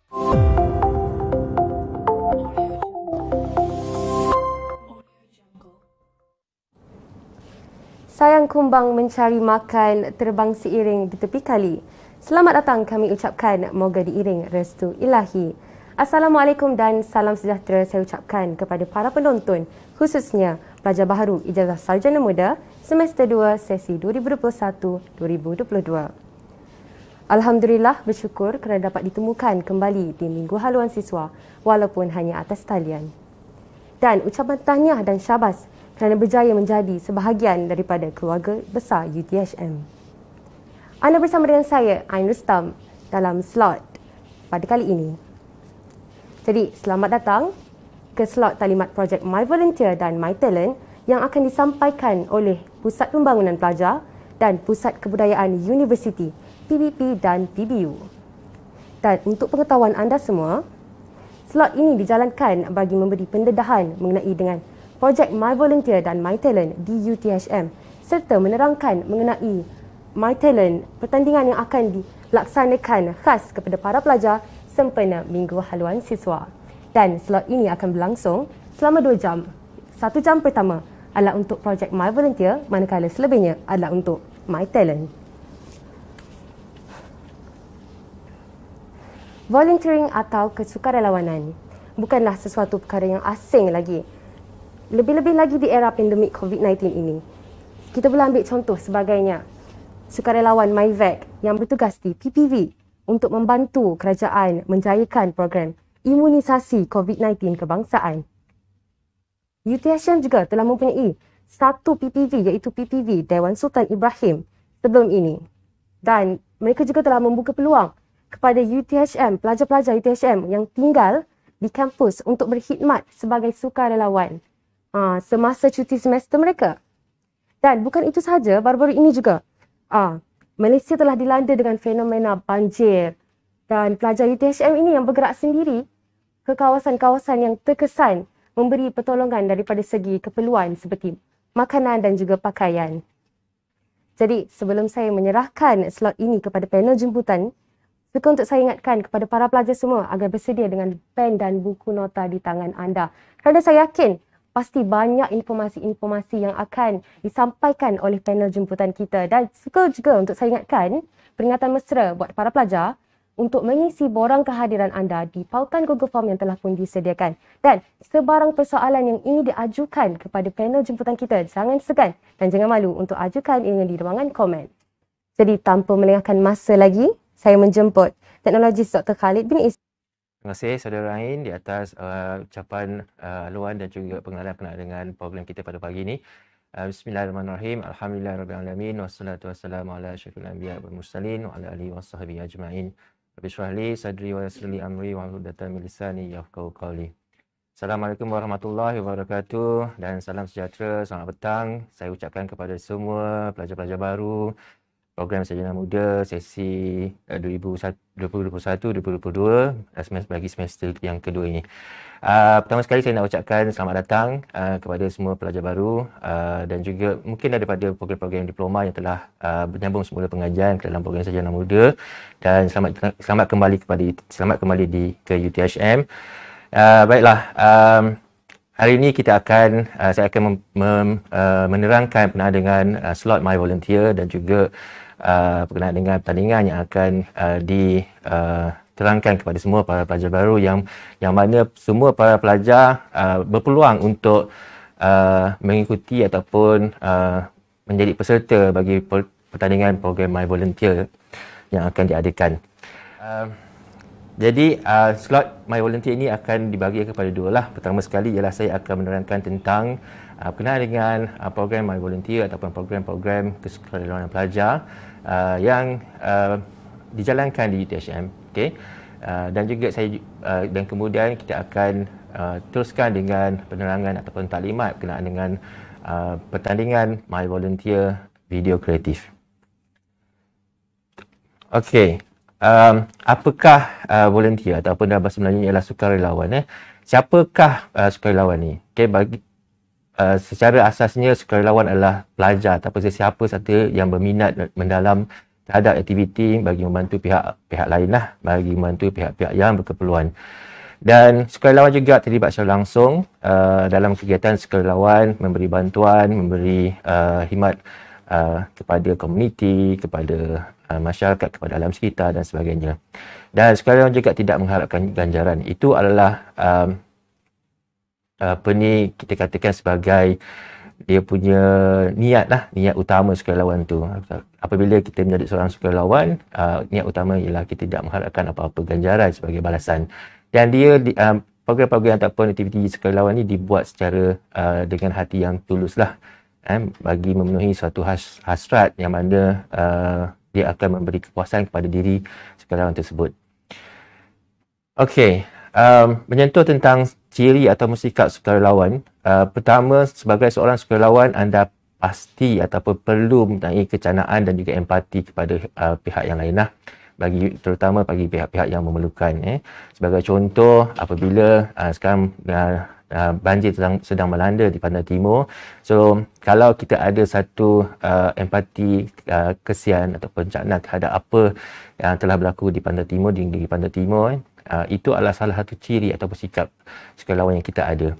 Sayang kumbang mencari makan, terbang seiring di tepi kali. Selamat datang kami ucapkan, moga diiring restu ilahi. Assalamualaikum dan salam sejahtera saya ucapkan kepada para penonton, khususnya pelajar baharu Ijazah Sarjana Muda semester 2 sesi 2021-2022. Alhamdulillah bersyukur kerana dapat ditemukan kembali di Minggu Haluan Siswa walaupun hanya atas talian. Dan ucapan tahniah dan syabas kerana berjaya menjadi sebahagian daripada keluarga besar UTHM. Anda bersama dengan saya, Ain Rustam, dalam slot pada kali ini. Jadi, selamat datang ke slot talimat projek My Volunteer dan My Talent yang akan disampaikan oleh Pusat Pembangunan Pelajar dan Pusat Kebudayaan Universiti, PBP dan PBU. Dan untuk pengetahuan anda semua, slot ini dijalankan bagi memberi pendedahan mengenai dengan projek My Volunteer dan My Talent di UTHM serta menerangkan mengenai My Talent, pertandingan yang akan dilaksanakan khas kepada para pelajar sempena Minggu Haluan Siswa. Dan slot ini akan berlangsung selama 2 jam. 1 jam pertama adalah untuk projek My Volunteer, manakala selebihnya adalah untuk My Talent. Volunteering atau kesukarelawanan bukanlah sesuatu perkara yang asing lagi. Lebih-lebih lagi di era pandemik COVID-19 ini. Kita boleh ambil contoh sebagainya. Sukarelawan MyVac yang bertugas di PPV untuk membantu kerajaan menjayakan program imunisasi COVID-19 kebangsaan. UTHM juga telah mempunyai satu PPV iaitu PPV Dewan Sultan Ibrahim sebelum ini. Dan mereka juga telah membuka peluang kepada UTHM, pelajar-pelajar UTHM yang tinggal di kampus untuk berkhidmat sebagai sukarelawan semasa cuti semester mereka. Dan bukan itu sahaja, baru-baru ini juga Malaysia telah dilanda dengan fenomena banjir dan pelajar UTHM ini yang bergerak sendiri ke kawasan-kawasan yang terkesan memberi pertolongan daripada segi keperluan seperti makanan dan juga pakaian. Jadi sebelum saya menyerahkan slot ini kepada panel jemputan, suka untuk saya ingatkan kepada para pelajar semua agar bersedia dengan pen dan buku nota di tangan anda. Kerana saya yakin pasti banyak informasi-informasi yang akan disampaikan oleh panel jemputan kita. Dan suka juga untuk saya ingatkan peringatan mesra buat para pelajar untuk mengisi borang kehadiran anda di pautan Google Form yang telah pun disediakan. Dan sebarang persoalan yang ingin diajukan kepada panel jemputan kita, jangan segan dan jangan malu untuk ajukan ianya di ruangan komen. Jadi tanpa melengahkan masa lagi, saya menjemput teknologis Dr. Khalid bin Ismail. Terima kasih saudara Ain di atas ucapan haluan dan juga pengenalan berkenaan dengan program kita pada pagi ini. Bismillahirrahmanirrahim. Alhamdulillahirabbil wassalatu wassalamu ala asyrafil anbiya wal mursalin wa ala alihi washabbihi ajmain. Rabbi shrah li sadri wa yassir li amri wa hlul 'uqdatam min lisani yafqahu qawli. Assalamualaikum warahmatullahi wabarakatuh dan salam sejahtera, selamat petang. Saya ucapkan kepada semua pelajar-pelajar baru program Sarjana Muda sesi 2021-2022 bagi semester yang kedua ini. Pertama sekali saya nak ucapkan selamat datang kepada semua pelajar baru dan juga mungkin daripada program-program diploma yang telah menyambung semula pengajian ke dalam program Sarjana Muda, dan selamat kembali ke UTHM. Baiklah, hari ini saya akan menerangkan berkenaan dengan slot My Volunteer dan juga berkenaan dengan pertandingan yang akan diterangkan kepada semua para pelajar baru yang mana semua para pelajar berpeluang untuk mengikuti ataupun menjadi peserta bagi pertandingan program My Volunteer yang akan diadakan. Jadi slot My Volunteer ini akan dibagi kepada dua lah. Pertama sekali ialah saya akan menerangkan tentang berkenaan dengan program My Volunteer ataupun program-program kesukarelawanan pelajar yang dijalankan di UTHM. Okay? Dan juga dan kemudian kita akan teruskan dengan penerangan ataupun taklimat berkenaan dengan pertandingan My Volunteer video kreatif. Okey. Apakah volunteer ataupun dalam bahasa Melayu ialah sukarelawan? Siapakah sukarelawan ni? Okay, secara asasnya sukarelawan adalah pelajar ataupun sesiapa sahaja yang berminat mendalam terhadap aktiviti bagi membantu pihak lain lah, bagi membantu pihak-pihak yang berkeperluan. Dan sukarelawan juga terlibat secara langsung dalam kegiatan sukarelawan, memberi bantuan, memberi khidmat kepada komuniti, kepada masyarakat, kepada alam sekitar dan sebagainya. Dan sukarelawan juga tidak mengharapkan ganjaran. Itu adalah kita katakan sebagai dia punya niat lah, niat utama sukarelawan tu. Apabila kita menjadi seorang sukarelawan, niat utama ialah kita tidak mengharapkan apa-apa ganjaran sebagai balasan. Dan dia program-program ataupun aktiviti sukarelawan ni dibuat secara dengan hati yang tulus lah, bagi memenuhi suatu hasrat yang mana dia akan memberi kepuasan kepada diri sukarelawan tersebut. Okey, menyentuh tentang ciri atau sikap sukarelawan. Pertama, sebagai seorang sukarelawan, anda pasti ataupun perlu mempunyai kecanaan dan juga empati kepada pihak yang lain lah, terutama bagi pihak-pihak yang memerlukan. Sebagai contoh, apabila sekarang banjir sedang melanda di Pantai Timur, so kalau kita ada satu empati, kesian ataupun cakna terhadap apa yang telah berlaku di Pantai Timur, di Pantai Timur, itu adalah salah satu ciri ataupun sikap sukarelawan yang kita ada.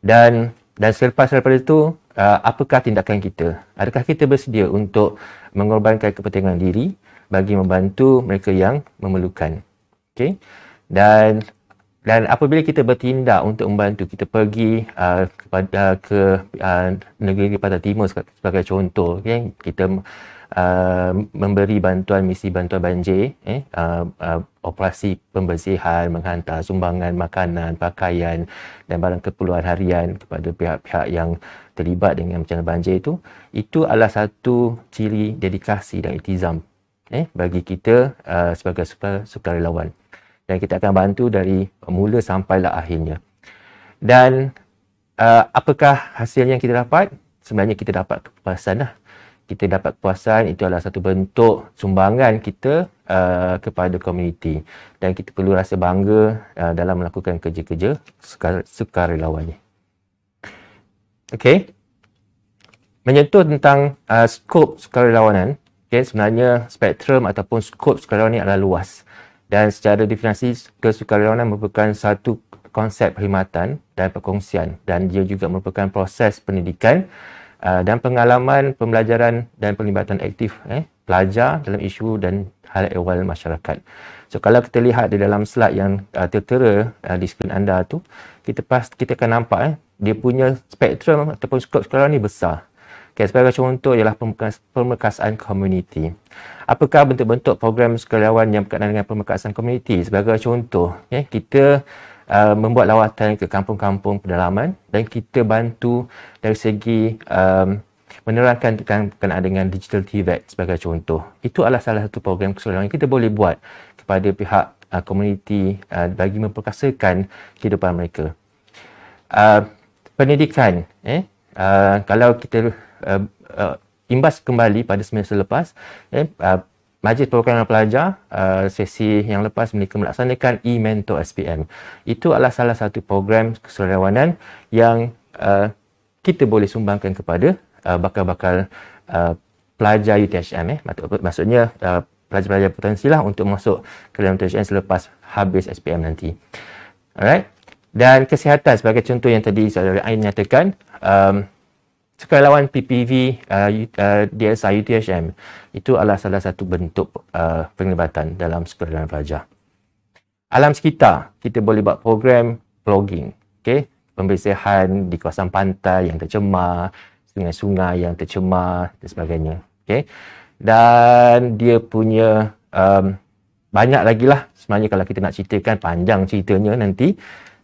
Dan selepas daripada itu, apakah tindakan kita? Adakah kita bersedia untuk mengorbankan kepentingan diri bagi membantu mereka yang memerlukan? Okay? Dan apabila kita bertindak untuk membantu, kita pergi ke negeri Pantai Timur sebagai contoh, okay? Kita memberi bantuan, misi bantuan banjir, operasi pembersihan, menghantar sumbangan makanan, pakaian dan barang keperluan harian kepada pihak-pihak yang terlibat dengan bencana banjir itu adalah satu ciri dedikasi dan iltizam bagi kita sebagai sukarelawan. Dan kita akan bantu dari mula sampailah akhirnya. Dan apakah hasil yang kita dapat? Sebenarnya kita dapat kepuasan lah. Kita dapat kepuasan, itu adalah satu bentuk sumbangan kita kepada komuniti. Dan kita perlu rasa bangga dalam melakukan kerja-kerja sukarelawan ni. Okey. Menyentuh tentang skop sukarelawanan, okay, sebenarnya spektrum ataupun skop sukarelawan ni adalah luas. Dan secara definisi, kesukarelawanan merupakan satu konsep perkhidmatan dan perkongsian. Dan dia juga merupakan proses pendidikan dan pengalaman pembelajaran dan perlibatan aktif pelajar dalam isu dan hal ehwal masyarakat. So kalau kita lihat di dalam slide yang tertera di skrin anda tu, kita akan nampak dia punya spektrum ataupun skop sukarelawan ni besar. Okay, sebagai contoh ialah pemerkasaan komuniti. Apakah bentuk-bentuk program sukarelawan yang berkaitan dengan pemerkasaan komuniti? Sebagai contoh, kita membuat lawatan ke kampung-kampung pedalaman dan kita bantu dari segi menerangkan berkenaan dengan digital TVET sebagai contoh. Itu adalah salah satu program sukarelawan yang kita boleh buat kepada pihak komuniti bagi memperkasakan kehidupan mereka. Pendidikan, kalau kita imbas kembali pada semester lepas, Majlis Perwakilan Pelajar sesi yang lepas mereka melaksanakan e-mentor SPM. Itu adalah salah satu program kesukarelawanan yang kita boleh sumbangkan kepada bakal-bakal pelajar UTHM. Maksudnya pelajar-pelajar potensi lah untuk masuk ke dalam UTHM selepas habis SPM nanti. Alright. Dan kesihatan sebagai contoh yang tadi saya nyatakan, sukarelawan PPV, DSI, UTHM itu adalah salah satu bentuk penglibatan dalam sukarelawan pelajar. Alam sekitar, kita boleh buat program vlogging, okay? Pembersihan di kawasan pantai yang tercemar, sungai-sungai yang tercemar dan sebagainya. Okay? Dan dia punya banyak lagi lah sebenarnya kalau kita nak ceritakan, panjang ceritanya nanti.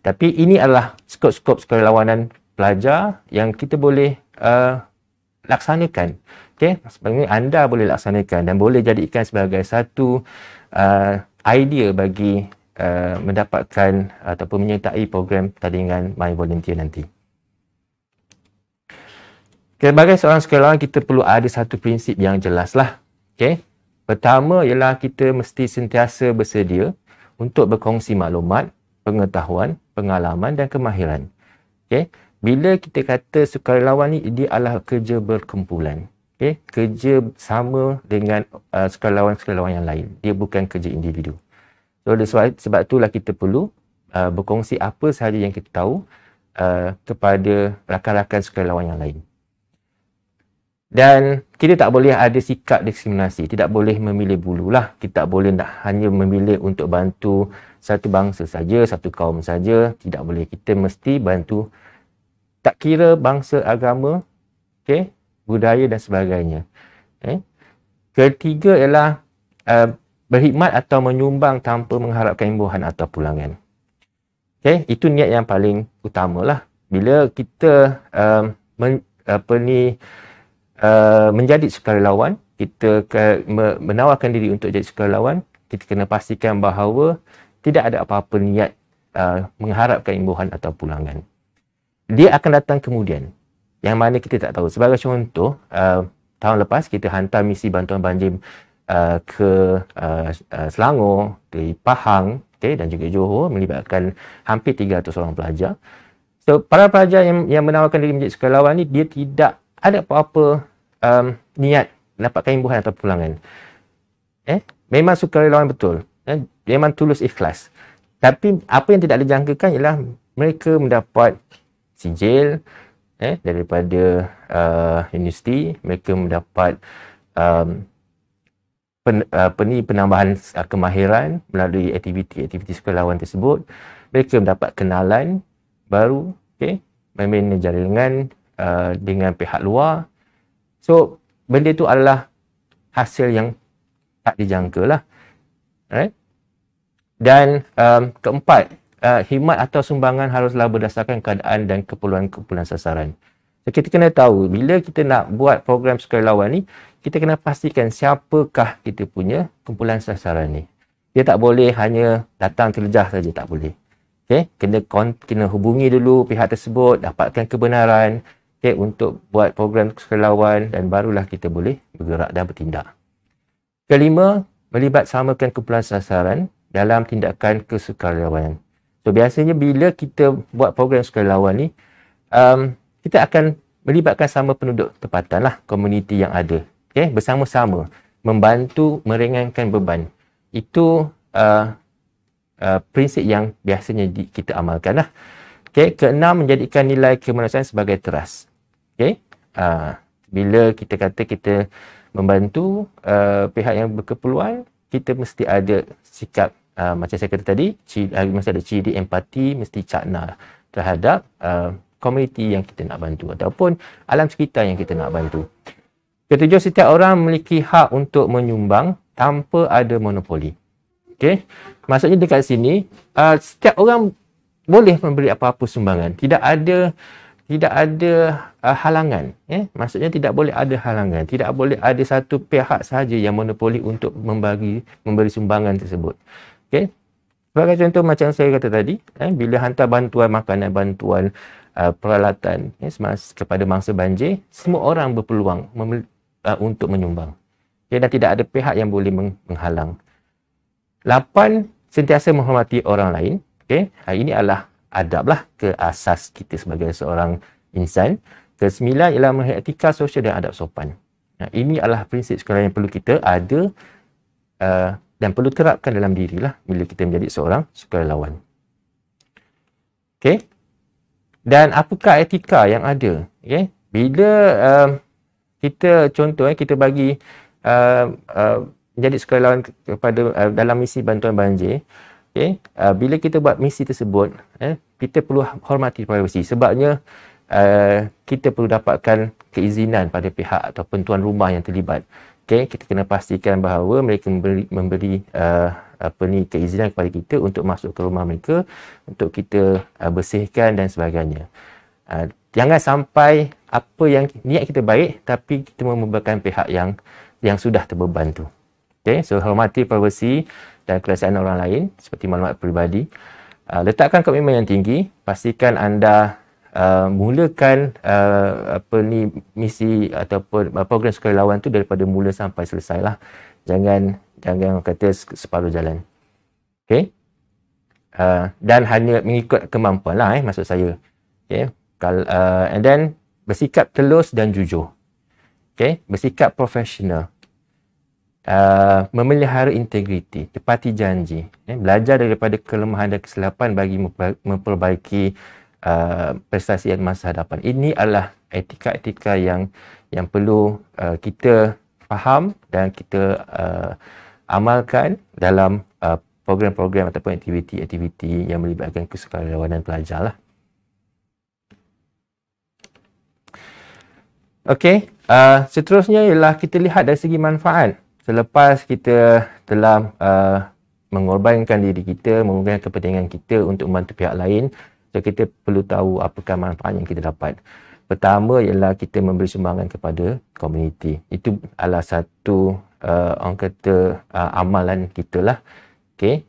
Tapi ini adalah skop-skop sukarelawanan pelajar yang kita boleh laksanakan. Okay? Sebenarnya anda boleh laksanakan dan boleh jadikan sebagai satu idea bagi mendapatkan ataupun menyertai program tandingan My Volunteer nanti. Sebagai seorang sukarelawan, kita perlu ada satu prinsip yang jelas lah. Okay? Pertama ialah kita mesti sentiasa bersedia untuk berkongsi maklumat, pengetahuan, pengalaman dan kemahiran. Okay? Bila kita kata sukarelawan ni, dia adalah kerja berkumpulan. kerja sama dengan sukarelawan-sukarelawan yang lain. Dia bukan kerja individu. So sebab itulah kita perlu berkongsi apa sahaja yang kita tahu kepada rakan-rakan sukarelawan yang lain. Dan kita tak boleh ada sikap diskriminasi. Tidak boleh memilih bulu lah. Kita tak boleh nak hanya memilih untuk bantu satu bangsa saja, satu kaum saja. Tidak boleh. Kita mesti bantu tak kira bangsa, agama, budaya dan sebagainya. Ketiga ialah berkhidmat atau menyumbang tanpa mengharapkan imbuhan atau pulangan. Itu niat yang paling utamalah. Bila kita menjadi sukarelawan, kita menawarkan diri untuk jadi sukarelawan, kita kena pastikan bahawa tidak ada apa-apa niat mengharapkan imbuhan atau pulangan. Dia akan datang kemudian, yang mana kita tak tahu. Sebagai contoh, tahun lepas kita hantar misi bantuan banjir ke Selangor, di Pahang, dan juga Johor, melibatkan hampir 300 orang pelajar. So, para pelajar yang menawarkan diri menjadi sukarelawan ni, dia tidak ada apa-apa niat mendapatkan imbuhan atau pulangan. Memang sukarelawan betul. Memang tulus ikhlas. Tapi apa yang tidak dijangkakan ialah mereka mendapat sijil daripada universiti, mereka mendapat penambahan kemahiran melalui aktiviti-aktiviti sukarelawan tersebut. Mereka mendapat kenalan baru, membina jaringan dengan pihak luar. So, benda itu adalah hasil yang tak dijangka lah. Dan keempat, khidmat atau sumbangan haruslah berdasarkan keadaan dan keperluan-keperluan sasaran. So, kita kena tahu, bila kita nak buat program sukarelawan ni, kita kena pastikan siapakah kita punya kumpulan sasaran ni. Dia tak boleh hanya datang terlejah saja, tak boleh. Kena hubungi dulu pihak tersebut, dapatkan kebenaran, untuk buat program sukarelawan, dan barulah kita boleh bergerak dan bertindak. Kelima, melibat samakan kumpulan sasaran dalam tindakan kesukarelawanan. So, biasanya bila kita buat program sukarelawan ni, kita akan melibatkan sama penduduk tempatan lah, komuniti yang ada. Bersama-sama membantu meringankan beban. Itu prinsip yang biasanya kita amalkan lah. Keenam, menjadikan nilai kemanusiaan sebagai teras. Bila kita kata kita membantu pihak yang berkeperluan, kita mesti ada sikap macam saya kata tadi, mesti ada ciri empati, mesti cakna terhadap komuniti yang kita nak bantu ataupun alam sekitar yang kita nak bantu. Ketujuh, setiap orang memiliki hak untuk menyumbang tanpa ada monopoli. Maksudnya dekat sini, setiap orang boleh memberi apa-apa sumbangan. Tidak ada halangan. Maksudnya tidak boleh ada halangan. Tidak boleh ada satu pihak sahaja yang monopoli untuk memberi sumbangan tersebut. Sebagai contoh macam saya kata tadi, bila hantar bantuan makanan, bantuan peralatan kepada mangsa banjir, semua orang berpeluang untuk menyumbang. Dan tidak ada pihak yang boleh menghalang. 8, sentiasa menghormati orang lain. Ini adalah adab lah, ke asas kita sebagai seorang insan. Ke-9 ialah melihat etika sosial dan adab sopan. Ini adalah prinsip sekarang yang perlu kita ada dan perlu terapkan dalam diri lah bila kita menjadi seorang sukarelawan. Dan apakah etika yang ada? Bila kita contoh kita bagi menjadi sukarelawan kepada dalam misi bantuan banjir, bila kita buat misi tersebut, kita perlu hormati privasi. Sebabnya kita perlu dapatkan keizinan pada pihak ataupun tuan rumah yang terlibat. Kita kena pastikan bahawa mereka memberi keizinan kepada kita untuk masuk ke rumah mereka, untuk kita bersihkan dan sebagainya. Jangan sampai apa yang niat kita baik tapi kita membebankan pihak yang sudah terbeban tu. So hormati privasi dan kerahsiaan orang lain seperti maklumat peribadi. Letakkan komitmen yang tinggi. Pastikan anda mulakan misi ataupun program sukarelawan tu daripada mula sampai selesai lah. Jangan kata separuh jalan. Dan hanya mengikut kemampuan lah maksud saya. And then bersikap telus dan jujur. bersikap profesional, memelihara integriti, tepati janji, belajar daripada kelemahan dan kesilapan bagi memperbaiki prestasi yang masa hadapan. Ini adalah etika-etika yang perlu kita faham dan kita amalkan dalam program-program ataupun aktiviti-aktiviti yang melibatkan kesukarelawanan pelajar lah. Okey, seterusnya ialah kita lihat dari segi manfaat. Selepas kita telah mengorbankan diri kita, mengorbankan kepentingan kita untuk membantu pihak lain, so kita perlu tahu apakah manfaat yang kita dapat. Pertama ialah kita memberi sumbangan kepada komuniti. Itu adalah satu orang kata amalan kita lah. Okey.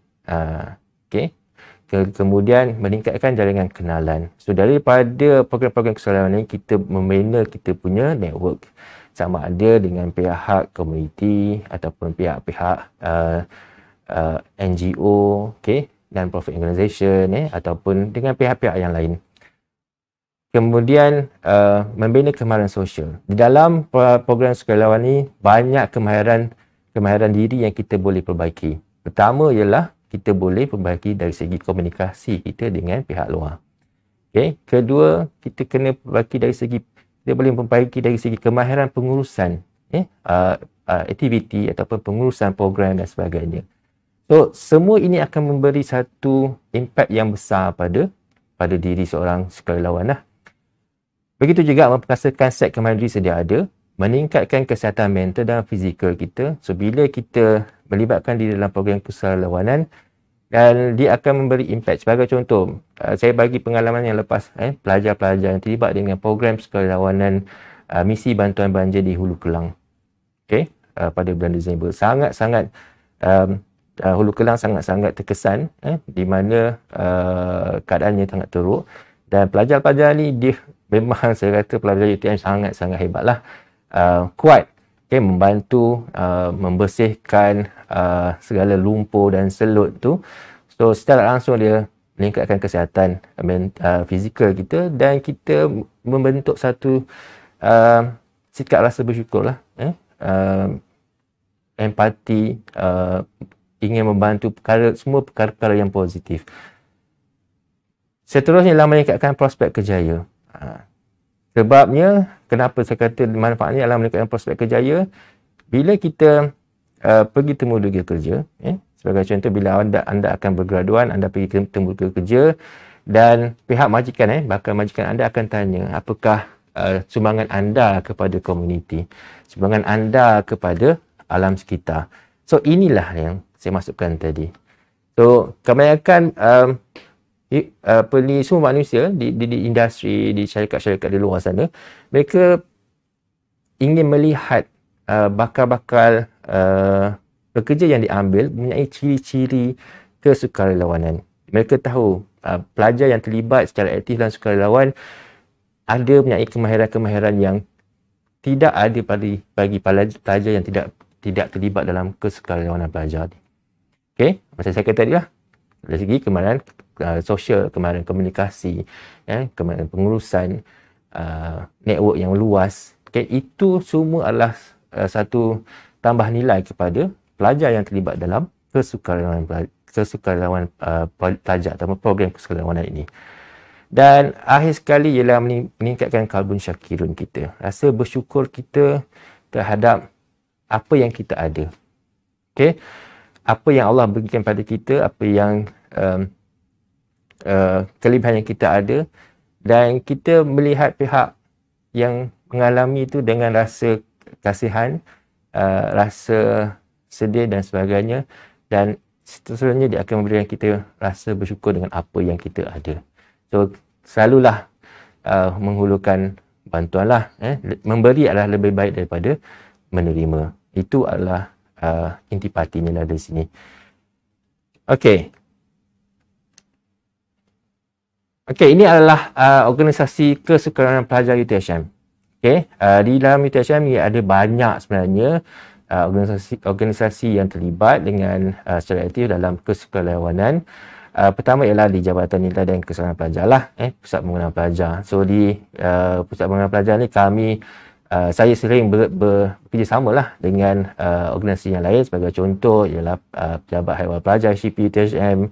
Kemudian meningkatkan jaringan kenalan. So daripada program-program kesukarelawanan ini kita membina kita punya network. Sama ada dengan pihak komuniti ataupun pihak-pihak NGO, non-profit organisation, ataupun dengan pihak-pihak yang lain. Kemudian membina kemahiran sosial. Di dalam program sukarelawan ini banyak kemahiran diri yang kita boleh perbaiki. Pertama ialah kita boleh perbaiki dari segi komunikasi kita dengan pihak luar. Kedua, kita kena perbaiki dari segi, dia boleh memperbaiki dari segi kemahiran pengurusan aktiviti ataupun pengurusan program dan sebagainya. So, semua ini akan memberi satu impact yang besar pada diri seorang sukarelawan lah. Begitu juga memperkasakan set kemahiran diri sedia ada, meningkatkan kesihatan mental dan fizikal kita. So, bila kita melibatkan diri dalam program kesukarelawanan, dan dia akan memberi impact. Sebagai contoh, saya bagi pengalaman yang lepas, pelajar-pelajar yang terlibat dengan program sukarelawanan misi bantuan banjir di Hulu Kelang. Pada bulan Disember. Sangat-sangat Hulu Kelang sangat-sangat terkesan, di mana keadaannya sangat teruk. Dan pelajar-pelajar ni dia memang saya kata pelajar UTM sangat-sangat hebatlah. Kuat. Membantu membersihkan segala lumpur dan selut tu. So secara langsung dia meningkatkan kesihatan fizikal kita dan kita membentuk satu sikap rasa bersyukur lah. Empati, ingin membantu semua perkara-perkara yang positif. Seterusnya adalah meningkatkan prospek kerjaya. Sebabnya, kenapa saya kata manfaatnya adalah meningkatkan prospek kerjaya. Bila kita pergi temu dunia kerja, sebagai contoh, bila anda akan bergraduan, anda pergi temu dunia kerja dan pihak majikan, bakal majikan anda akan tanya apakah sumbangan anda kepada komuniti, sumbangan anda kepada alam sekitar. So, inilah yang saya masukkan tadi. So, kebanyakan semua manusia di industri, di syarikat-syarikat di luar sana, mereka ingin melihat bakal-bakal pekerja yang diambil mempunyai ciri-ciri kesukarelawanan. Mereka tahu pelajar yang terlibat secara aktif dalam sukarelawan ada mempunyai kemahiran-kemahiran yang tidak ada bagi pelajar yang tidak terlibat dalam kesukarelawanan pelajar. Macam saya kata tadi lah, dari segi kemahiran sosial, kemahiran komunikasi, kemahiran pengurusan, network yang luas. Itu semua adalah satu tambah nilai kepada pelajar yang terlibat dalam kesukarelawan pelajar atau program kesukarelawanan ini. Dan akhir sekali ialah meningkatkan kalbun syakirun kita. Rasa bersyukur kita terhadap apa yang kita ada. Apa yang Allah berikan pada kita, apa yang kelebihan yang kita ada, dan kita melihat pihak yang mengalami itu dengan rasa kasihan, rasa sedih dan sebagainya, dan seterusnya dia akan memberikan kita rasa bersyukur dengan apa yang kita ada. So, selalulah menghulurkan bantuanlah. Memberi adalah lebih baik daripada menerima. Itu adalah intipatinya dari sini. Okey, ini adalah organisasi kesukarelawanan pelajar UTHM. Di dalam UTHM ada banyak sebenarnya organisasi yang terlibat dengan secara aktif dalam kesukarelawanan. Pertama ialah di Jabatan Nilai dan Keselamatan Pelajar lah, Pusat Pengurusan Pelajar. So di Pusat Pengurusan Pelajar ni kami saya sering bekerjasama lah dengan organisasi yang lain. Sebagai contoh ialah Pejabat Haiwan Pelajar HCP UTHM,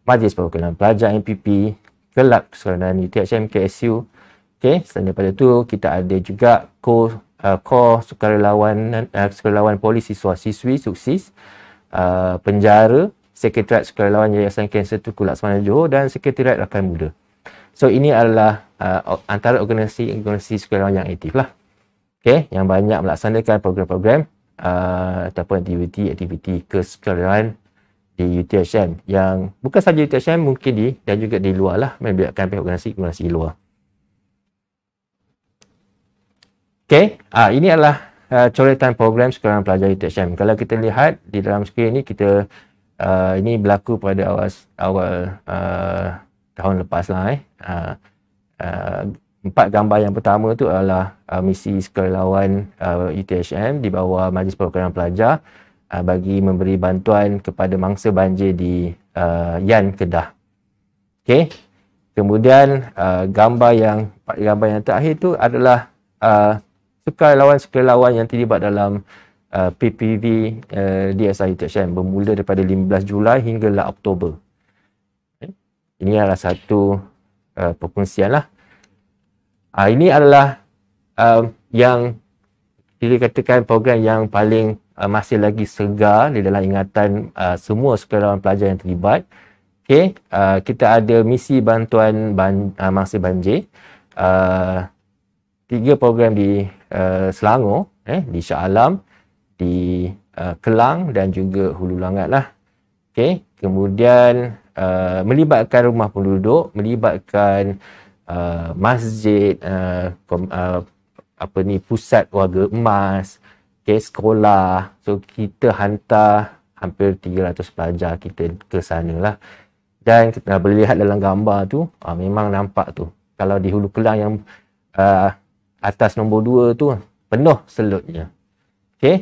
Majlis Perwakilan Pelajar MPP, Kelab Keseluruhan UTHM KSU. Okay, selain daripada tu kita ada juga Kor Sukarelawan Polis Siswa Siswi Suksis, Penjara, Sekretariat Sukarelawan Yayasan Kanser Tunku Laksamana Johor dan Sekretariat Rakan Muda. So ini adalah antara organisasi sukarelawan yang aktif lah. Okay, yang banyak melaksanakan program-program ataupun aktiviti kesukarelawan di UTHM, yang bukan saja UTHM, mungkin dan juga di luar lah, melibatkan pihak organisasi luar. Okay, ini adalah coretan program sukarelawan pelajar UTHM. Kalau kita lihat di dalam skrin ni, kita ini berlaku pada awal tahun lepas lah. 4 gambar yang pertama tu adalah misi sukarelawan UTHM di bawah Majlis Perwakilan Pelajar bagi memberi bantuan kepada mangsa banjir di Yan Kedah. Okay. Kemudian gambar yang terakhir tu adalah sukarelawan yang terlibat dalam PPV DSI UTHM bermula daripada 15 Julai hingga 8 Oktober. Ini adalah satu perkongsian lah. Ini adalah yang dikatakan program yang paling masih lagi segar di dalam ingatan semua sukarelawan pelajar yang terlibat. Okay. Kita ada misi bantuan mangsa banjir. 3 program di Selangor, di Shah Alam, di Kelang dan juga Hulu Langat lah. Okay. Kemudian melibatkan rumah penduduk, melibatkan masjid, pusat warga emas, okay, sekolah. So kita hantar hampir 300 pelajar kita ke sana lah. Dan kita boleh lihat dalam gambar tu, memang nampak tu. Kalau di Hulu Kelang yang atas nombor 2 tu penuh selutnya. Okay.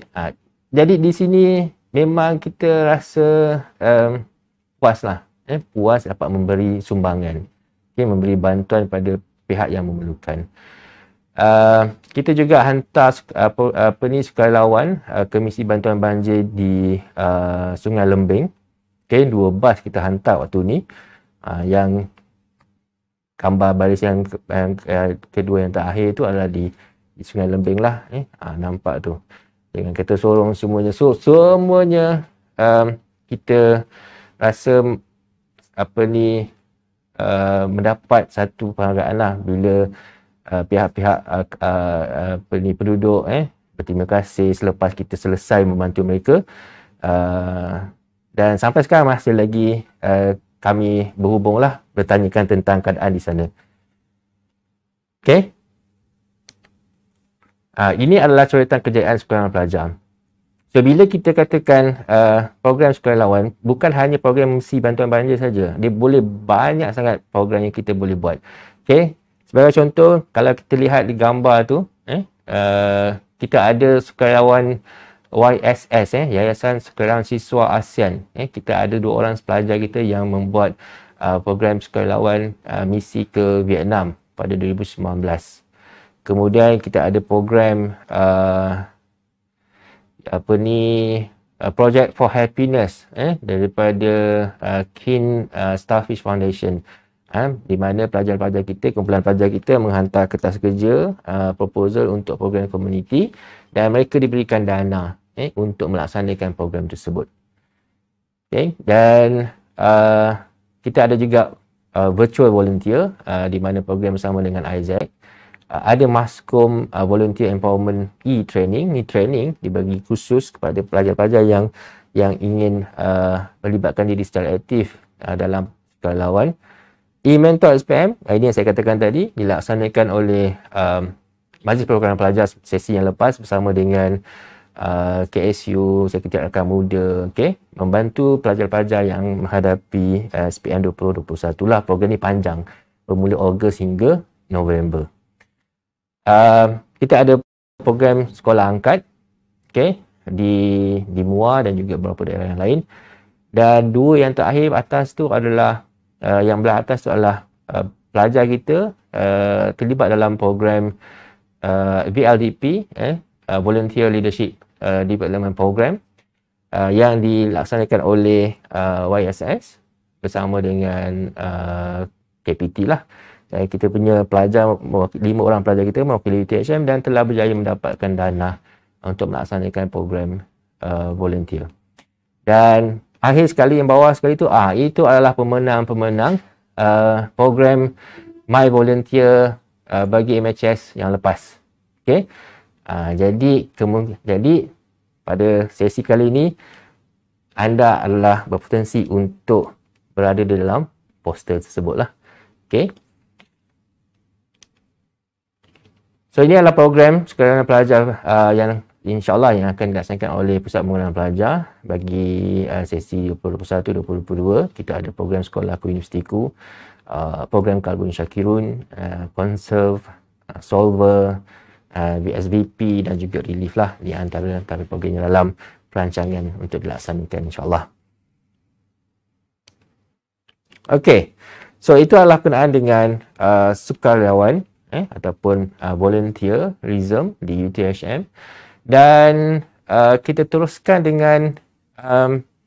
Jadi di sini memang kita rasa puas lah. Puas dapat memberi sumbangan. Okay, memberi bantuan pada pihak yang memerlukan. Kita juga hantar sukarelawan ke misi bantuan banjir di Sungai Lembing. Okay, 2 bas kita hantar waktu ni. Yang gambar baris yang kedua yang terakhir tu adalah di Sungai Lembing lah. Nampak tu. Dengan kereta sorong semuanya. So, semuanya kita rasa mendapat satu penghargaan lah bila pihak-pihak penduduk berterima kasih selepas kita selesai membantu mereka. Dan sampai sekarang masih lagi kami berhubung lah, bertanyakan tentang keadaan di sana. Okay. Ini adalah coretan kejayaan sukarelawan pelajar. So, bila kita katakan program sukarelawan, bukan hanya program misi bantuan banjir saja. Dia boleh banyak sangat program yang kita boleh buat. Okay. Sebagai contoh, kalau kita lihat di gambar tu, kita ada sukarelawan YSS, Yayasan Sukarelawan Siswa ASEAN. Kita ada 2 orang pelajar kita yang membuat program sukarelawan misi ke Vietnam pada 2019. Kemudian kita ada program Project for Happiness daripada Kin Starfish Foundation, di mana pelajar-pelajar kita, kumpulan pelajar kita menghantar kertas kerja proposal untuk program komuniti dan mereka diberikan dana untuk melaksanakan program tersebut. Okay. Dan kita ada juga virtual volunteer di mana program bersama dengan Isaac. Ada Maskom Volunteer Empowerment e-training. Ni training dibagi khusus kepada pelajar-pelajar yang ingin melibatkan diri secara aktif dalam sukarelawan. E-Mentor SPM, ini yang saya katakan tadi, dilaksanakan oleh Majlis Perwakilan Pelajar sesi yang lepas bersama dengan KSU, Sekretariat Rakan Muda, okay, membantu pelajar-pelajar yang menghadapi SPM 2021 lah. Program ni panjang, bermula Ogos hingga November. Kita ada program sekolah angkat, okay, di Muar dan juga beberapa daerah yang lain. Dan 2 yang terakhir atas tu adalah yang belah atas tu adalah pelajar kita terlibat dalam program VLDP, Volunteer Leadership Development Program, yang dilaksanakan oleh YSS bersama dengan KPT lah. Dan kita punya pelajar, 5 orang pelajar kita mewakili UTHM dan telah berjaya mendapatkan dana untuk melaksanakan program volunteer. Dan akhir sekali, yang bawah sekali itu adalah pemenang-pemenang program My Volunteer bagi MHS yang lepas. Okey. Jadi pada sesi kali ini anda adalah berpotensi untuk berada di dalam poster tersebutlah. Okey. So ini adalah program sukarelawan pelajar yang insyaAllah yang akan dilaksanakan oleh Pusat Pengurusan Pelajar bagi sesi 2021-2022. Kita ada program Sekolah Aku Universitiku, program Kalbun Syakirun, Conserve, Solver, VSVP dan juga Relief lah di antara program dalam perancangan untuk dilaksanakan insyaAllah. Okey, so itu adalah berkenaan dengan sukarelawan ataupun volunteerism di UTHM. Dan kita teruskan dengan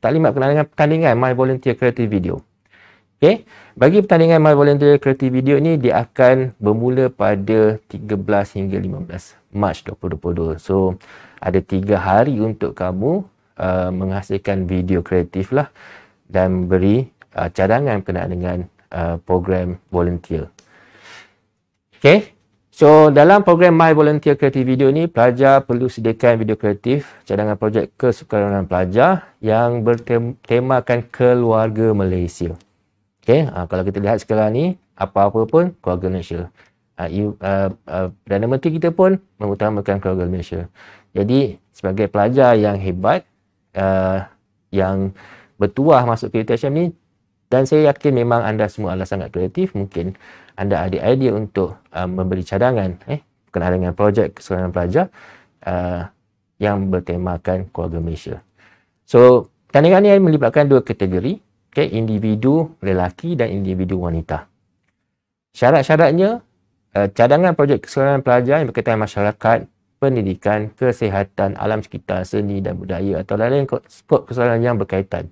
taklimat berkenaan dengan pertandingan My Volunteer Creative Video. Okay. Bagi pertandingan My Volunteer Creative Video ni, dia akan bermula pada 13 hingga 15 Mac 2022. So ada 3 hari untuk kamu menghasilkan video kreatif lah dan beri cadangan berkenaan dengan program volunteer. Okay. So, dalam program My Volunteer Creative Video ni, pelajar perlu sediakan video kreatif cadangan projek kesukarelawanan pelajar yang bertemakan keluarga Malaysia. Okay. Kalau kita lihat sekarang ni, apa-apa pun keluarga Malaysia. Perdana Menteri kita pun mengutamakan keluarga Malaysia. Jadi, sebagai pelajar yang hebat, yang bertuah masuk ke UTHM ni, dan saya yakin memang anda semua adalah sangat kreatif, mungkin anda ada idea untuk memberi cadangan berkenaan dengan projek kesukarelawanan pelajar yang bertemakan keluarga Malaysia. So, pertandingan ini melibatkan 2 kategori, okay, individu lelaki dan individu wanita. Syarat-syaratnya, cadangan projek kesukarelawanan pelajar yang berkaitan masyarakat, pendidikan, kesihatan, alam sekitar, seni dan budaya atau lain-lain skop kesukarelawanan yang berkaitan,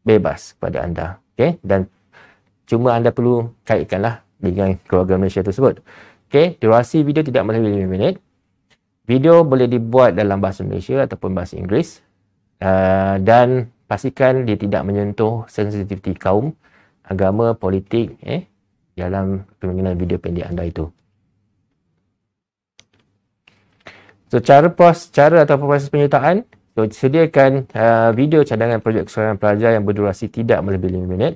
bebas kepada anda. Okay? Dan cuma anda perlu kaitkanlah dengan keluarga Malaysia tersebut. Okay? Durasi video tidak melebihi 5 minit. Video boleh dibuat dalam bahasa Malaysia ataupun bahasa Inggeris. Dan pastikan dia tidak menyentuh sensitiviti kaum, agama, politik dalam pemimpinan video pendek anda itu. So, cara atau proses penyertaan. So, sediakan video cadangan projek kesukarelawanan pelajar yang berdurasi tidak melebihi 5 minit.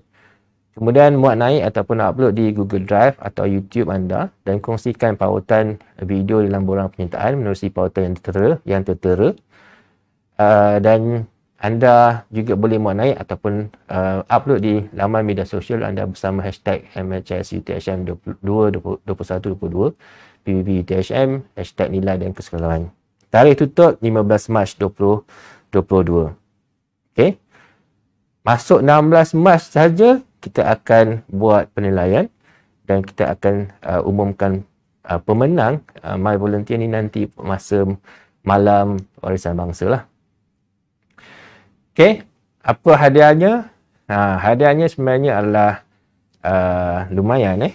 Kemudian muat naik ataupun upload di Google Drive atau YouTube anda dan kongsikan pautan video dalam borang penyertaan menerusi pautan yang tertera. Dan anda juga boleh muat naik ataupun upload di laman media sosial anda bersama hashtag MHSUTHM 2021-2022, PBB UTHM, hashtag nilai dan kesukarelawan. Tarikh tutup 15 Mac 2022. Okey. Masuk 16 Mac saja kita akan buat penilaian dan kita akan umumkan pemenang My Volunteer ni nanti masa malam warisan bangsa lah. Okey, apa hadiahnya? Hadiahnya sebenarnya adalah lumayan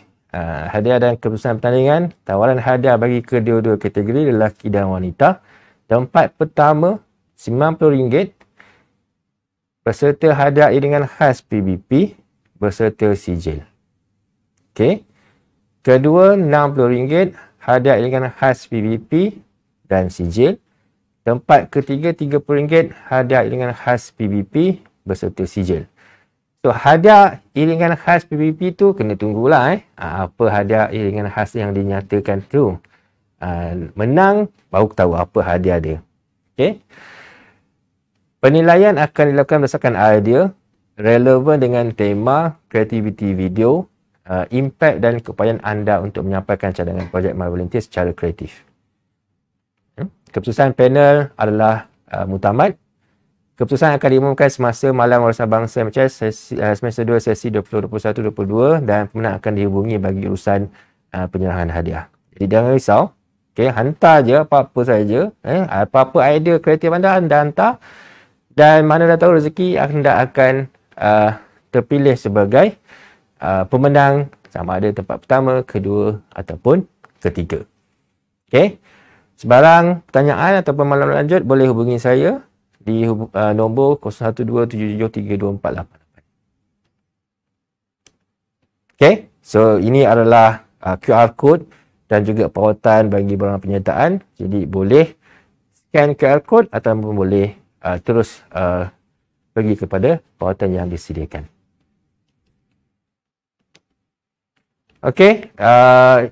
hadiah dan keputusan pertandingan. Tawaran hadiah bagi kedua-dua kategori lelaki dan wanita. Tempat pertama RM90 berserta hadiah iringan khas PBP berserta sijil. Okey. Kedua RM60 hadiah iringan khas PBP dan sijil. Tempat ketiga RM30 hadiah iringan khas PBP berserta sijil. So, hadiah iringan khas PBP tu kena tunggulah apa hadiah iringan khas yang dinyatakan tu. Menang baru tahu apa hadiah dia. Okey. Penilaian akan dilakukan berdasarkan idea relevan dengan tema, kreativiti video, impact dan keupayaan anda untuk menyampaikan cadangan projek My Volunteer secara kreatif. Keputusan panel adalah muktamad. Keputusan akan diumumkan semasa malam warisan bangsa MHS semester 2 sesi 2021-2022 dan pemenang akan dihubungi bagi urusan penyerahan hadiah. Jadi jangan risau. Okay, hantar je apa-apa saja. Apa-apa idea kreatif anda hantar. Dan mana dah tahu rezeki anda akan terpilih sebagai pemenang sama ada tempat pertama, kedua ataupun ketiga. Okay. Sebarang pertanyaan ataupun maklumat lanjut boleh hubungi saya di nombor 0127732488. Okay. So ini adalah QR code dan juga pautan bagi barang penyertaan. Jadi boleh scan QR code ataupun boleh terus pergi kepada pautan yang disediakan. Okey,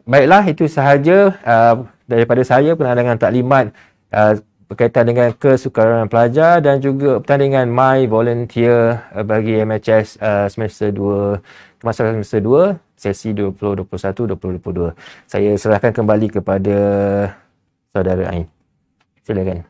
baiklah itu sahaja daripada saya pertandingan taklimat berkaitan dengan kesukaran pelajar dan juga pertandingan My Volunteer bagi MHS semester 2, kemasan semester 2, sesi 2021-2022. Saya serahkan kembali kepada saudara Ain. Silakan.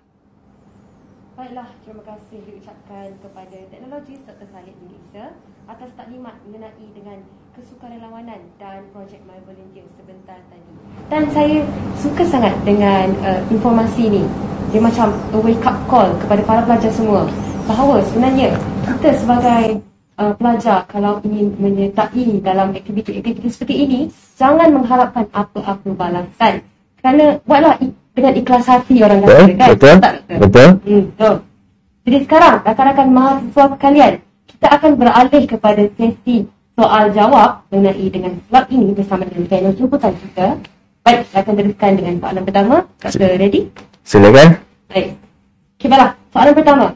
Baiklah, terima kasih diucapkan kepada Teknologis Dr. Khalid Malaysia atas taklimat mengenai dengan kesukarelawanan dan projek My Volunteer sebentar tadi. Dan saya suka sangat dengan informasi ni. Dia macam a wake up call kepada para pelajar semua bahawa sebenarnya kita sebagai pelajar kalau ingin menyertai dalam aktiviti-aktiviti seperti ini, jangan mengharapkan apa-apa balasan. Kerana buatlah dengan ikhlas hati orang kata, kan? Betul. Betul. Betul. Jadi sekarang rakan-rakan mahasiswa sekalian, kita akan beralih kepada sesi soal jawab mengenai dengan slot ini bersama dengan panel jemputan kita. Baik, saya akan teruskan dengan soalan pertama. Dr. Ready? Silakan. Baik. Okay, baiklah. Soalan pertama.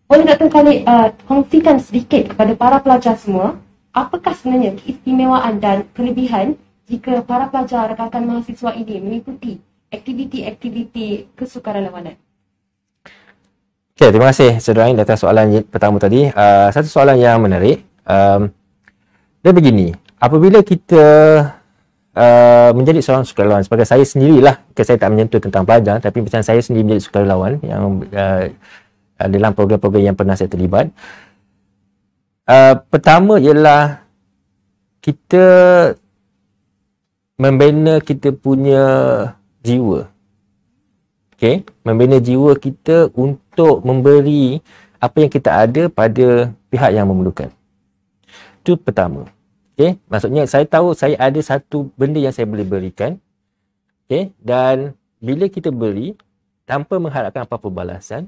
Boleh Dr. Khalid kongsikan sedikit kepada para pelajar semua, apakah sebenarnya keistimewaan dan kelebihan jika para pelajar rakan-rakan mahasiswa ini mengikuti aktiviti-aktiviti kesukarelawanan? Okay, terima kasih saudara Ain atas soalan pertama tadi. Satu soalan yang menarik. Dia begini, apabila kita menjadi seorang sukarelawan, sebagai saya sendirilah, saya tak menyentuh tentang pelajar, tapi macam saya sendiri menjadi sukarelawan yang dalam program-program yang pernah saya terlibat. Pertama ialah kita membina kita punya jiwa. Okay? Membina jiwa kita untuk memberi apa yang kita ada pada pihak yang memerlukan. Itu pertama. Okay? Maksudnya saya tahu saya ada satu benda yang saya boleh berikan. Okay? Dan bila kita beri tanpa mengharapkan apa-apa balasan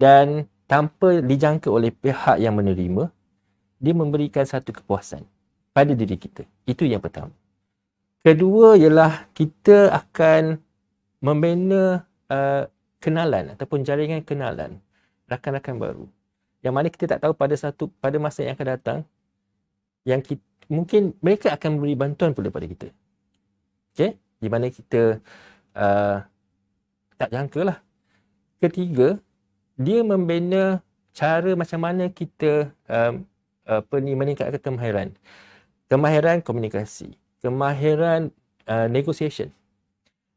dan tanpa dijangka oleh pihak yang menerima, dia memberikan satu kepuasan pada diri kita. Itu yang pertama. Kedua ialah kita akan membina kenalan ataupun jaringan kenalan rakan-rakan baru. Yang mana kita tak tahu pada masa yang akan datang yang kita, mungkin mereka akan memberi bantuan pula pada kita. Okey, di mana kita tak jangkalah. Ketiga, dia membina cara macam mana kita meningkatkan kemahiran. Kemahiran komunikasi, kemahiran negotiation.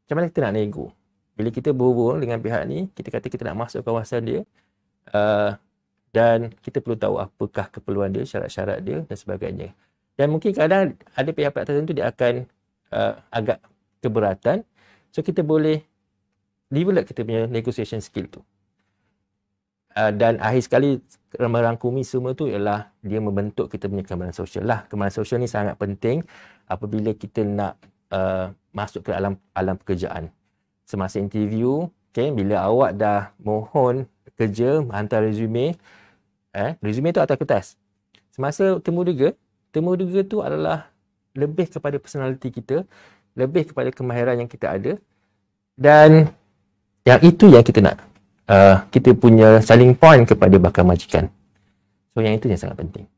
Macam mana kita nak nego? Bila kita berhubung dengan pihak ni, kita kata kita nak masuk kawasan dia dan kita perlu tahu apakah keperluan dia, syarat-syarat dia dan sebagainya. Dan mungkin kadang ada pihak-pihak tertentu dia akan agak keberatan. So kita boleh develop kita punya negotiation skill tu. Dan akhir sekali merangkumi semua tu ialah dia membentuk kita punya kemahiran sosial lah. Kemahiran sosial ni sangat penting apabila kita nak masuk ke alam pekerjaan. Semasa interview, okay, bila awak dah mohon kerja, hantar resume, resume tu atas kertas. Semasa temu duga tu adalah lebih kepada personality kita, lebih kepada kemahiran yang kita ada, dan yang itu yang kita nak. Kita punya selling point kepada bakal majikan. So yang itu yang sangat penting.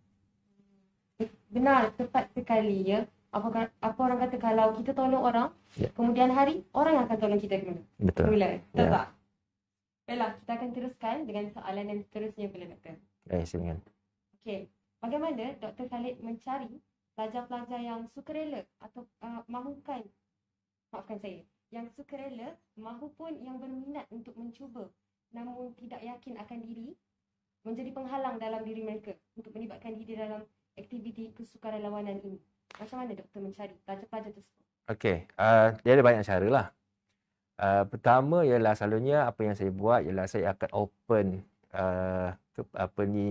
Benar, tepat sekali ya. Apa orang kata, kalau kita tolong orang, kemudian hari orang yang akan tolong kita ke mana? Betul. Betul tak? Baiklah, kita akan teruskan dengan soalan yang seterusnya pula, Doktor. Silakan. Okey, bagaimana Dr. Khalid mencari pelajar-pelajar yang sukarela atau yang sukarela mahupun yang berminat untuk mencuba namun tidak yakin akan diri, menjadi penghalang dalam diri mereka untuk melibatkan diri dalam aktiviti kesukarelawanan ini? Macam mana doktor mencari pelajar-pelajar tersebut? Okey, dia ada banyak cara lah. Pertama ialah selalunya apa yang saya buat ialah saya akan open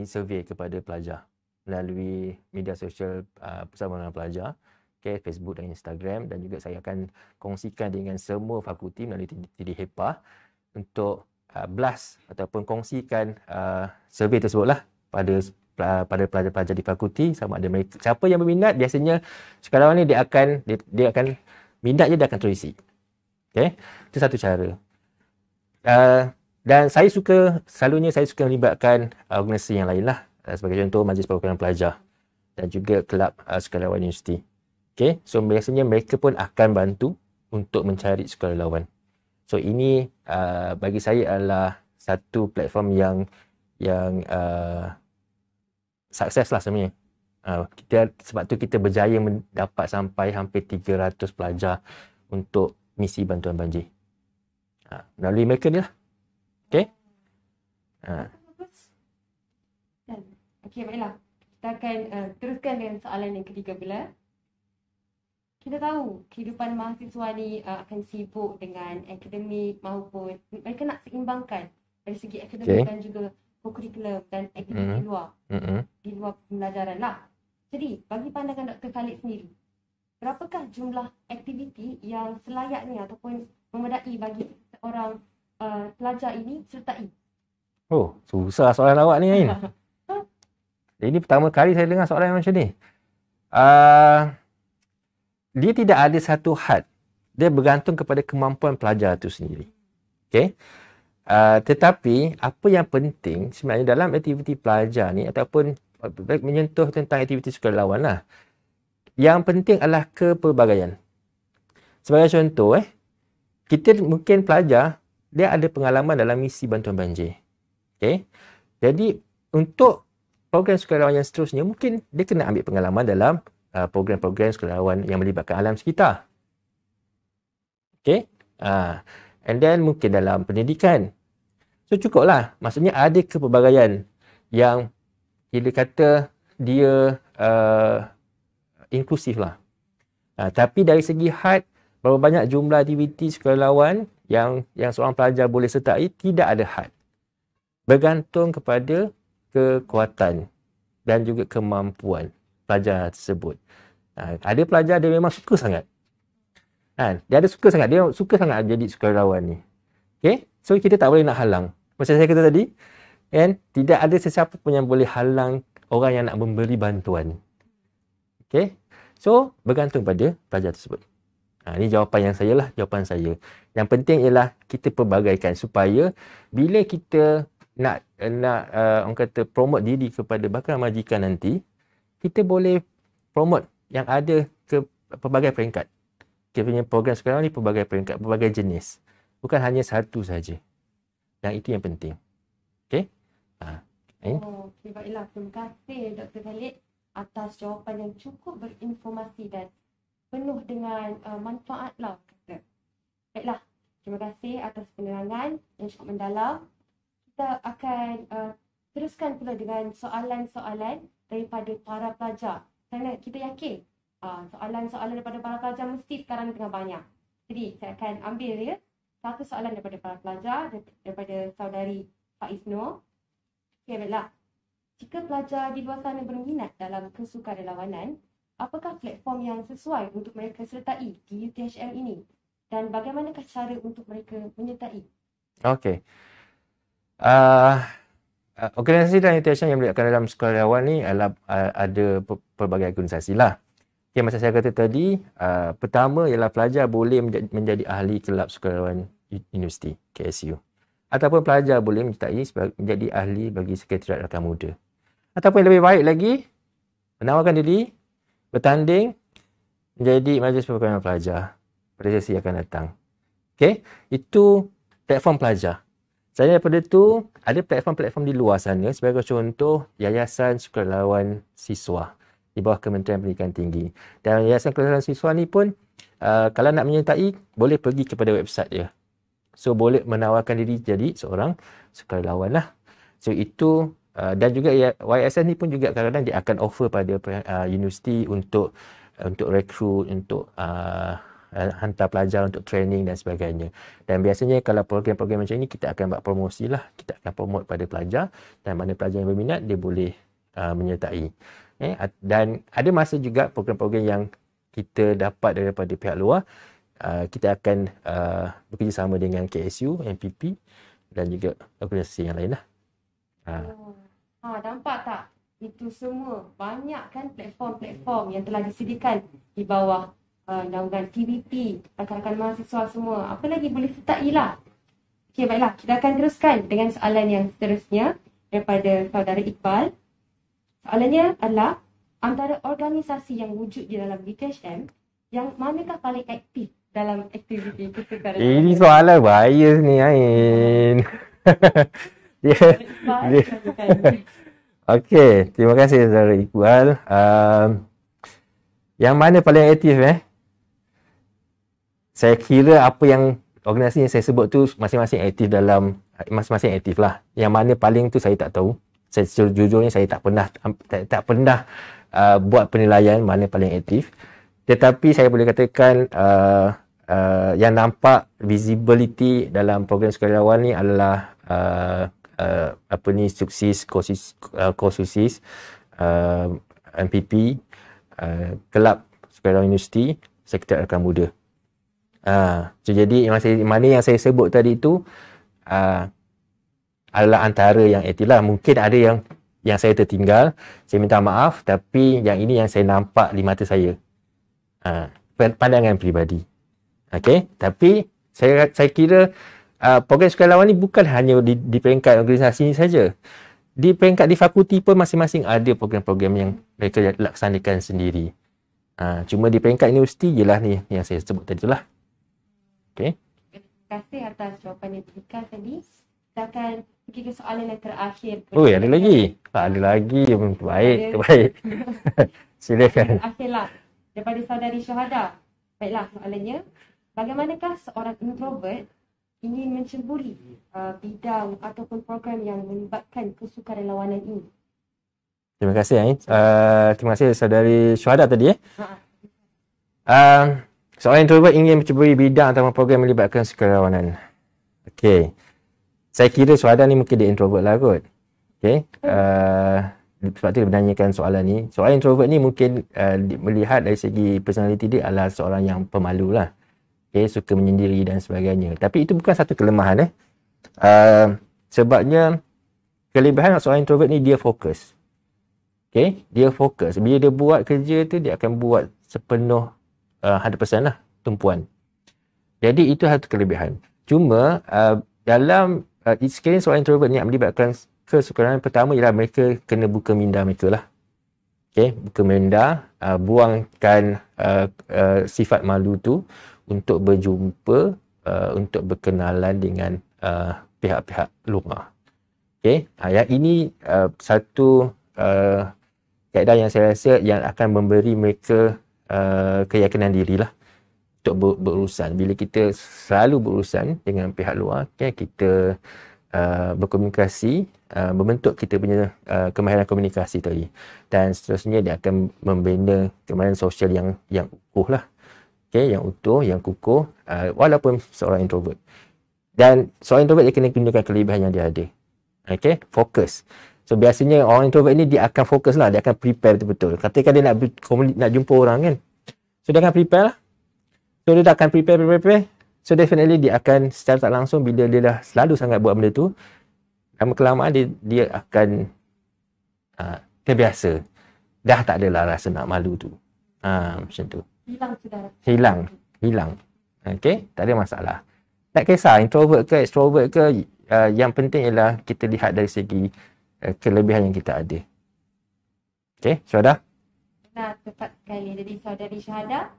survey kepada pelajar melalui media sosial bersama dengan pelajar, Facebook dan Instagram, dan juga saya akan kongsikan dengan semua fakulti melalui TD HEPA untuk blast ataupun kongsikan survey tersebutlah pada pelajar-pelajar di fakulti, sama ada mereka siapa yang berminat. Biasanya sukarelawan ni dia akan minat je, dia akan terus isi. Okey, itu satu cara. Dan selalunya saya suka melibatkan organisasi yang lain lah. Sebagai contoh, Majlis Perwakilan Pelajar dan juga kelab sukarelawan universiti. Okay, so biasanya mereka pun akan bantu untuk mencari sukarelawan. So ini bagi saya adalah satu platform yang sukses lah sebenarnya. Sebab tu kita berjaya mendapat sampai hampir 300 pelajar untuk misi bantuan banjir. Melalui mereka ni lah. Okay? Okey, baiklah. Kita akan teruskan dengan soalan yang ketiga pula. Kita tahu kehidupan mahasiswa ni akan sibuk dengan akademik maupun mereka nak seimbangkan dari segi akademik dan juga co-curriculum dan aktiviti di luar pembelajaran lah. Jadi, bagi pandangan Dr. Khalid sendiri, berapakah jumlah aktiviti yang selayaknya ataupun memadai bagi seorang pelajar ini sertai? Oh, susah soalan awak ni, Ain. Ini pertama kali saya dengar soalan macam ni. Dia tidak ada satu had. Dia bergantung kepada kemampuan pelajar itu sendiri. Okay? Tetapi apa yang penting sebenarnya dalam aktiviti pelajar ni ataupun menyentuh tentang aktiviti sukarelawan lah. Yang penting adalah kepelbagaian. Sebagai contoh, kita mungkin pelajar, dia ada pengalaman dalam misi bantuan banjir. Okay? Jadi, untuk program sukarelawan yang seterusnya, mungkin dia kena ambil pengalaman dalam program-program sukarelawan yang melibatkan alam sekitar. Okay? And then mungkin dalam pendidikan. So, cukuplah. Maksudnya ada kepelbagaian yang kita kata dia inklusif lah. Tapi dari segi had, berapa banyak jumlah aktiviti sukarelawan yang seorang pelajar boleh sertai, tidak ada had. Bergantung kepada kekuatan dan juga kemampuan pelajar tersebut. Ada pelajar dia memang suka sangat. Dia suka sangat jadi sukarelawan ni. Okay? So kita tak boleh nak halang. Macam saya kata tadi, tidak ada sesiapa pun yang boleh halang orang yang nak memberi bantuan. Okay? So bergantung pada pelajar tersebut. Ini jawapan saya. Yang penting ialah kita pelbagaikan supaya bila kita nak orang kata promote diri kepada bakal majikan nanti, kita boleh promote yang ada ke pelbagai peringkat. Kita punya program sekarang ni pelbagai peringkat, pelbagai jenis. Bukan hanya satu saja. Yang itu yang penting. Okey? Okay, baiklah. Terima kasih Dr. Khalid atas jawapan yang cukup berinformasi dan penuh dengan manfaat lah. Baiklah. Terima kasih atas penerangan yang cukup mendalam. Kita akan teruskan pula dengan soalan-soalan daripada para pelajar. Kerana kita yakin soalan-soalan daripada para pelajar mesti sekarang tengah banyak. Jadi saya akan ambil satu soalan daripada para pelajar, daripada saudari Faiz Nur. Okay, baiklah. Jika pelajar di luar sana berminat dalam kesukarelawanan, apakah platform yang sesuai untuk mereka sertai di UTHM ini? Dan bagaimanakah cara untuk mereka menyertai? Okey. Organisasi dan UTHM yang melibatkan dalam sukarelawan ni adalah ada pelbagai organisasi lah. Okay, macam saya kata tadi, pertama ialah pelajar boleh menjadi ahli kelab sukarelawan universiti, KSU. Ataupun pelajar boleh menjadi ahli bagi sekretariat rakan muda. Ataupun yang lebih baik lagi, menawarkan diri, bertanding, menjadi majlis perwakilan pelajar pada sesi akan datang. Okay, itu platform pelajar. Selain daripada itu, ada platform-platform di luar sana, sebagai contoh Yayasan Sukarelawan Siswa di bawah Kementerian Pendidikan Tinggi. Dan Yayasan Sukarelawan Siswa ni pun, kalau nak menyertai, boleh pergi kepada website dia. So, boleh menawarkan diri jadi seorang sukarelawan lah. So, itu, dan juga YSN ni pun juga kadang-kadang dia akan offer pada universiti untuk rekrut, untuk hantar pelajar untuk training dan sebagainya. Dan biasanya kalau program-program macam ini kita akan buat promosi lah, kita akan promote pada pelajar, dan mana pelajar yang berminat dia boleh menyertai. Dan ada masa juga program-program yang kita dapat daripada pihak luar, kita akan bekerjasama dengan KSU, MPP dan juga organisasi yang lain lah. Nampak tak? Itu semua banyak kan platform-platform yang telah disediakan di bawah naungan TVP, rakan-rakan mahasiswa semua. Apa lagi boleh sertai lah. Okey, baiklah. Kita akan teruskan dengan soalan yang seterusnya daripada saudara Iqbal. Soalannya adalah, antara organisasi yang wujud di dalam BTHM, yang manakah paling aktif dalam aktiviti kesukaran? Ini soalan bias ni, Ain. Okey, terima kasih saudara Iqbal. Yang mana paling aktif Saya kira apa yang organisasi yang saya sebut tu masing-masing aktif dalam masing-masing aktif lah. Yang mana paling tu saya tak tahu. Saya sejujurnya saya tak pernah buat penilaian mana paling aktif. Tetapi saya boleh katakan yang nampak visibility dalam program sukarelawan ni adalah Suksis, Kosusis, MPP, Kelab Sukarelawan Universiti, Sekretariat Rakan Muda. Jadi mana yang saya sebut tadi itu adalah antara yang aktif lah. Mungkin ada yang saya tertinggal, saya minta maaf, tapi yang ini yang saya nampak di mata saya. Pandangan peribadi. Okey, tapi saya kira program sukarelawan ni bukan hanya di peringkat organisasi ni saja. Di peringkat di fakulti pun masing-masing ada program-program yang mereka laksanakan sendiri. Cuma di peringkat universiti jelah ni yang saya sebut tadi itulah. Okey. Terima kasih atas jawapan yang diberikan tadi. Kita akan pergi ke soalan yang terakhir. Ada lagi? Ada lagi. Baik. Silakan. Akhirlah daripada saudari Syuhada. Baiklah, soalannya, bagaimanakah seorang introvert ingin menceburi bidang ataupun program yang melibatkan kesukarelawanan ini? Terima kasih Ain. Terima kasih saudari Syuhada tadi seorang introvert ingin menceburi bidang atau program yang melibatkan sukarelawanan. Okey. Saya kira Syuhada ni mungkin dia introvert lah kot. Okey. Sebab tu dia menanyakan soalan ni. Seorang introvert ni mungkin melihat dari segi personality dia adalah seorang yang pemalu lah. Okay, suka menyendiri dan sebagainya. Tapi itu bukan satu kelemahan. Sebabnya kelebihan seorang introvert ni dia fokus. Okay, dia fokus. Bila dia buat kerja tu, dia akan buat sepenuh 100% lah tumpuan. Jadi itu satu kelebihan. Cuma dalam sekiranya seorang introvert ni nak melibatkan kesukarelawanan, pertama ialah mereka kena buka minda mereka lah. Okay, buka minda, buangkan sifat malu tu untuk berjumpa, untuk berkenalan dengan pihak-pihak luar. Okay, yang ini satu kaedah yang saya rasa yang akan memberi mereka keyakinan diri lah untuk berurusan. Bila kita selalu berurusan dengan pihak luar, okay, kita berkomunikasi, membentuk kita punya kemahiran komunikasi tadi, dan seterusnya dia akan membina kemahiran sosial yang utuh lah. Okay, yang utuh, yang kukuh, walaupun seorang introvert. Dan seorang introvert dia kena gunakan kelebihan yang dia ada. Okay, fokus. So biasanya orang introvert ni dia akan fokus lah, dia akan prepare betul-betul. Katakan dia nak jumpa orang kan, so dia akan prepare lah. So dia dah akan prepare. So definitely dia akan secara tak langsung, bila dia dah selalu sangat buat benda tu, lama-kelamaan dia akan terbiasa. Dah tak adalah rasa nak malu tu. Macam tu. Hilang. Okay, tak ada masalah. Tak kisah introvert ke extrovert ke, yang penting ialah kita lihat dari segi kelebihan yang kita ada. Okay, Syuhada? Tepat sekali. Jadi saudari Syuhada,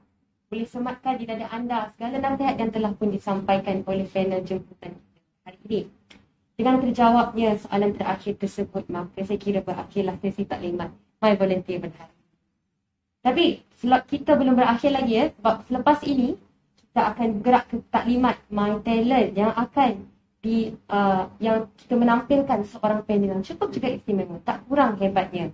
boleh sematkan di dada anda segala nasihat yang telah pun disampaikan oleh panel jemputan kita hari ini. Dengan terjawabnya soalan terakhir tersebut, maka saya kira berakhirlah sesi taklimat My Volunteer pada hari ini. Tapi kita belum berakhir lagi sebab selepas ini kita akan bergerak ke taklimat My Talent yang akan yang kita menampilkan seorang panel yang cukup juga istimewa, tak kurang hebatnya.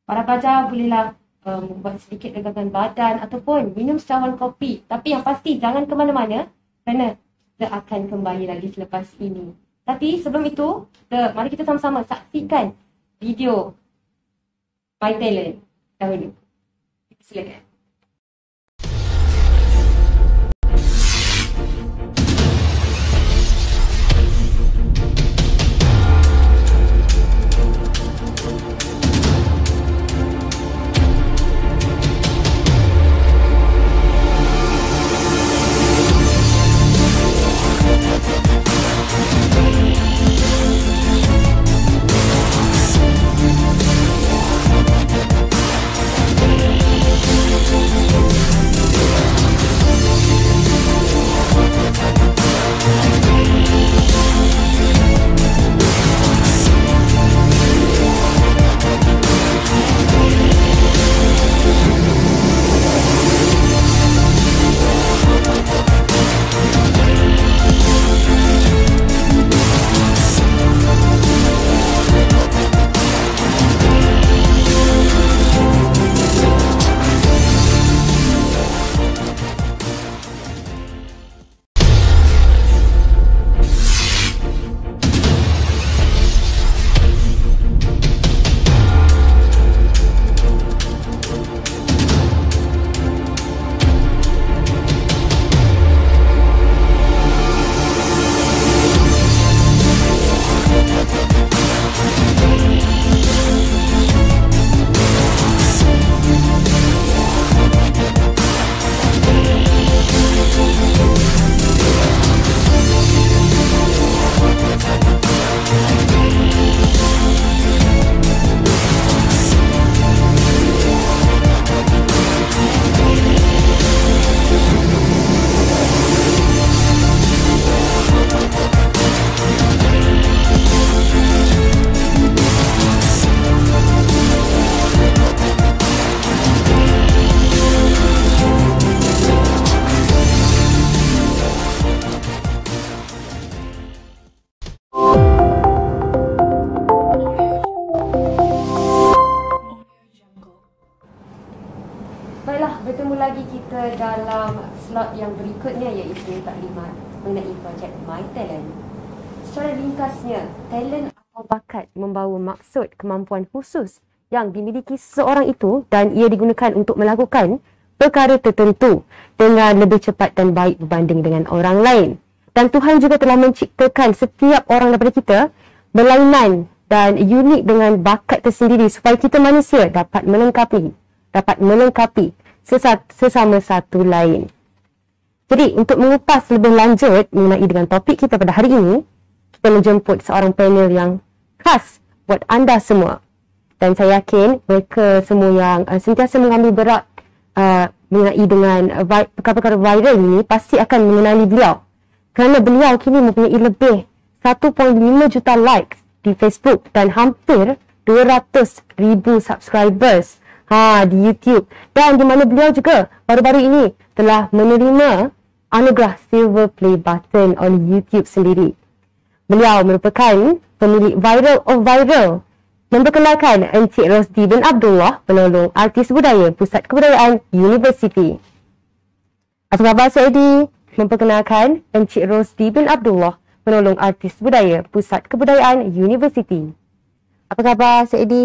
Para pelajar bolehlah buat sedikit regangan badan ataupun minum secawan kopi. Tapi yang pasti jangan ke mana-mana kerana kita akan kembali lagi selepas ini. Tapi sebelum itu, mari kita sama-sama saksikan video My Talent dahulu. Silakan. Baiklah, bertemu lagi kita dalam slot yang berikutnya iaitu taklimat mengenai projek My Talent. Secara ringkasnya, talent atau bakat membawa maksud kemampuan khusus yang dimiliki seseorang itu dan ia digunakan untuk melakukan perkara tertentu dengan lebih cepat dan baik berbanding dengan orang lain. Dan Tuhan juga telah menciptakan setiap orang daripada kita berlainan dan unik dengan bakat tersendiri supaya kita manusia dapat melengkapi sesama satu lain. Jadi untuk mengupas lebih lanjut mengenai dengan topik kita pada hari ini, kita menjemput seorang panel yang khas buat anda semua. Dan saya yakin mereka semua yang sentiasa mengambil berat mengenai dengan perkara-perkara viral ini pasti akan mengenali beliau. Kerana beliau kini mempunyai lebih 1.5 juta likes di Facebook dan hampir 200,000 subscribers di YouTube. Dan di mana beliau juga baru-baru ini telah menerima anugerah Silver Play Button oleh YouTube sendiri. Beliau merupakan pemilik Viral of Viral. Memperkenalkan Encik Rosdi bin Abdullah, penolong artis budaya Pusat Kebudayaan Universiti. Apa khabar Cik Edi? Memperkenalkan Encik Rosdi bin Abdullah, penolong artis budaya Pusat Kebudayaan Universiti. Apa khabar Cik Edi?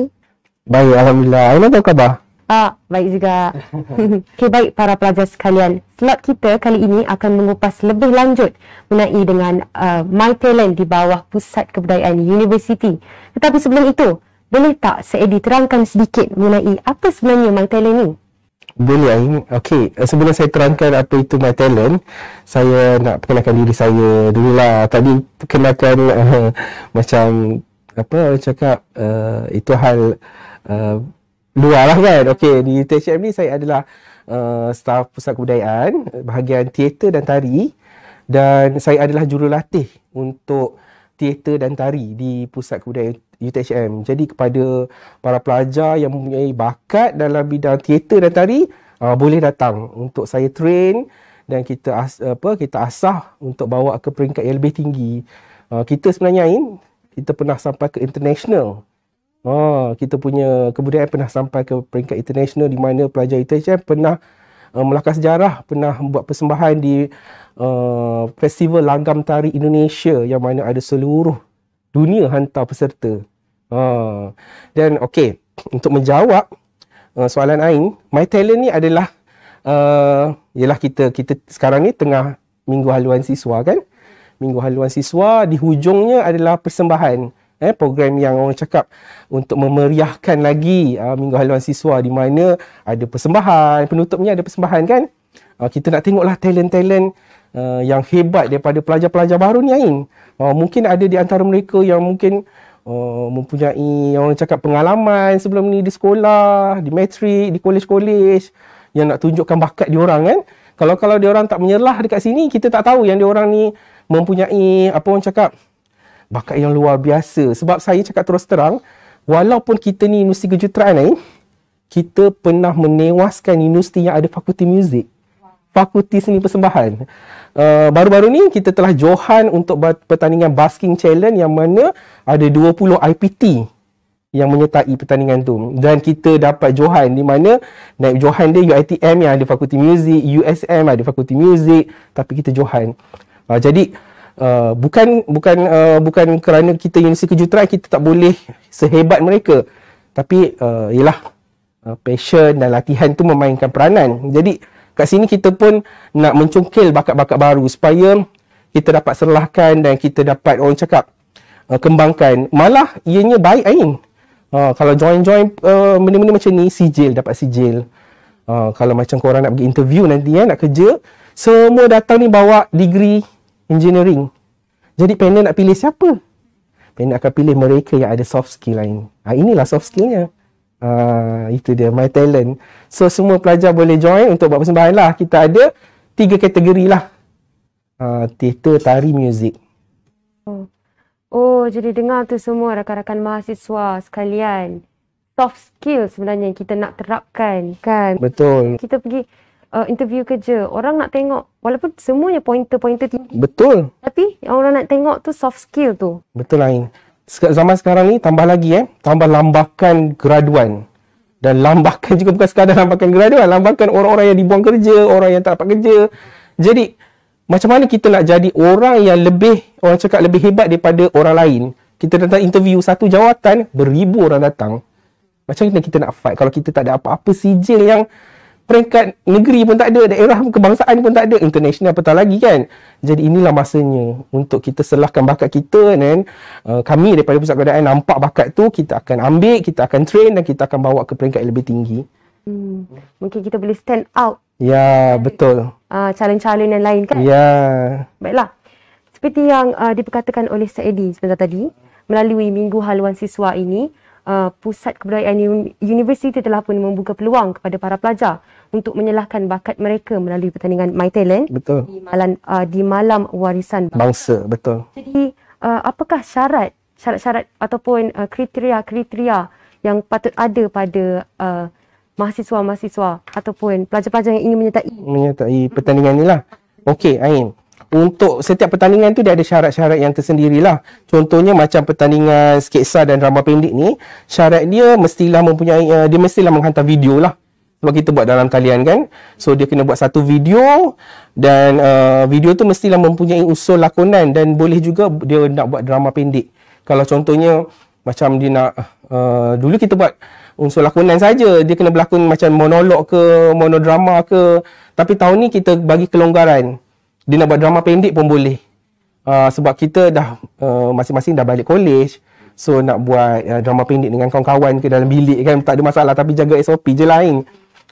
Baik, Alhamdulillah. Aina apa khabar? Baik juga. Okey, baik para pelajar sekalian. Slot kita kali ini akan mengupas lebih lanjut mengenai dengan My Talent di bawah Pusat Kebudayaan Universiti. Tetapi sebelum itu, boleh tak Cik Edi terangkan sedikit mengenai apa sebenarnya My Talent ni? Boleh, Ain. Okey, sebelum saya terangkan apa itu My Talent, saya nak perkenalkan diri saya dululah. Tadi perkenalkan macam apa cakap itu hal luar lah kan. Okey, di UTHM ni saya adalah staf Pusat Kebudayaan bahagian teater dan tari, dan saya adalah jurulatih untuk teater dan tari di Pusat Kebudayaan UTHM. Jadi kepada para pelajar yang mempunyai bakat dalam bidang teater dan tari, boleh datang untuk saya train dan kita asah untuk bawa ke peringkat yang lebih tinggi. Kita sebenarnya kita pernah sampai ke international Kita punya kebudayaan pernah sampai ke peringkat international, di mana pelajar UiTM pernah melangkah sejarah, pernah buat persembahan di Festival Langgam Tari Indonesia, yang mana ada seluruh dunia hantar peserta. Dan okey, untuk menjawab soalan Ain, MyTalent ni adalah ialah kita sekarang ni tengah Minggu Haluan Siswa kan. Minggu Haluan Siswa, di hujungnya adalah persembahan, program yang orang cakap untuk memeriahkan lagi Minggu Haluan Siswa, di mana ada persembahan, penutupnya ada persembahan kan. Kita nak tengoklah talent-talent yang hebat daripada pelajar-pelajar baru ni Ain. Mungkin ada di antara mereka yang mungkin mempunyai orang cakap pengalaman sebelum ni di sekolah, di matrik, di kolej-kolej, yang nak tunjukkan bakat diorang kan. Kalau diorang tak menyerlah dekat sini, kita tak tahu yang diorang ni mempunyai apa orang cakap bakat yang luar biasa. Sebab saya cakap terus terang, walaupun kita ni universiti kejuruteraan Ain, kita pernah menewaskan universiti yang ada fakulti muzik, fakulti seni persembahan. Baru-baru ni kita telah johan untuk pertandingan basking challenge, yang mana ada 20 IPT yang menyertai pertandingan tu, dan kita dapat johan, di mana naib johan dia UiTM yang ada fakulti muzik, USM ada fakulti muzik, tapi kita johan. Jadi bukan kerana kita universiti kejuruteraan kita tak boleh sehebat mereka, tapi ialah passion dan latihan tu memainkan peranan. Jadi kat sini kita pun nak mencungkil bakat-bakat baru supaya kita dapat serlahkan dan kita dapat orang cakap kembangkan. Malah ianya baik Ain. Kalau join benda-benda macam ni, sijil, dapat sijil. Kalau macam korang nak pergi interview nanti nak kerja, semua datang ni bawa degree engineering. Jadi panel nak pilih siapa? Panel akan pilih mereka yang ada soft skill lain. Inilah soft skillnya. Itu dia, MyTalent. So semua pelajar boleh join untuk buat persembahan lah. Kita ada 3 kategori lah. Teater, tari, muzik. Jadi dengar tu semua rakan-rakan mahasiswa sekalian. Soft skill sebenarnya yang kita nak terapkan kan. Betul. Kita pergi interview kerja, orang nak tengok walaupun semuanya pointer-pointer tinggi. Betul. Tapi yang orang nak tengok tu soft skill tu. Betul Ain. Zaman sekarang ni tambah lagi tambah lambakan graduan. Dan lambakan juga bukan sekadar lambakan graduan, lambakan orang-orang yang dibuang kerja, orang yang tak dapat kerja. Jadi macam mana kita nak jadi orang yang lebih, orang cakap lebih hebat daripada orang lain. Kita datang interview satu jawatan, beribu orang datang. Macam mana kita nak fight kalau kita tak ada apa-apa sijil yang peringkat negeri pun tak ada, daerah kebangsaan pun tak ada, international apatah lagi kan. Jadi inilah masanya untuk kita selahkan bakat kita, dan kami daripada pusat kebudayaan nampak bakat tu, kita akan ambil, kita akan train dan kita akan bawa ke peringkat yang lebih tinggi. Mungkin kita boleh stand out. Ya, betul. Calon-calon yang lain kan. Ya. Baiklah. Seperti yang diperkatakan oleh Saidi sebentar tadi, melalui Minggu Haluan Siswa ini, Pusat Kebudayaan Universiti telah pun membuka peluang kepada para pelajar untuk menyalahkan bakat mereka melalui pertandingan MyTalent. Betul. Di malam warisan bangsa. Betul. Jadi apakah syarat-syarat ataupun kriteria-kriteria yang patut ada pada mahasiswa-mahasiswa ataupun pelajar-pelajar yang ingin menyertai pertandingan ni lah. Okey Ain, untuk setiap pertandingan tu dia ada syarat-syarat yang tersendirilah. Contohnya macam pertandingan sketsa dan drama pendek ni, syarat dia mestilah mempunyai, dia mestilah menghantar video lah. Sebab kita buat dalam talian kan. So dia kena buat satu video, dan video tu mestilah mempunyai unsur lakonan, dan boleh juga dia nak buat drama pendek. Kalau contohnya macam dia nak, dulu kita buat unsur lakonan saja, dia kena berlakon macam monolog ke, monodrama ke. Tapi tahun ni kita bagi kelonggaran. Dia nak buat drama pendek pun boleh. Sebab kita dah masing-masing dah balik kolej. So nak buat drama pendek dengan kawan-kawan ke dalam bilik kan, tak ada masalah, tapi jaga SOP je lain.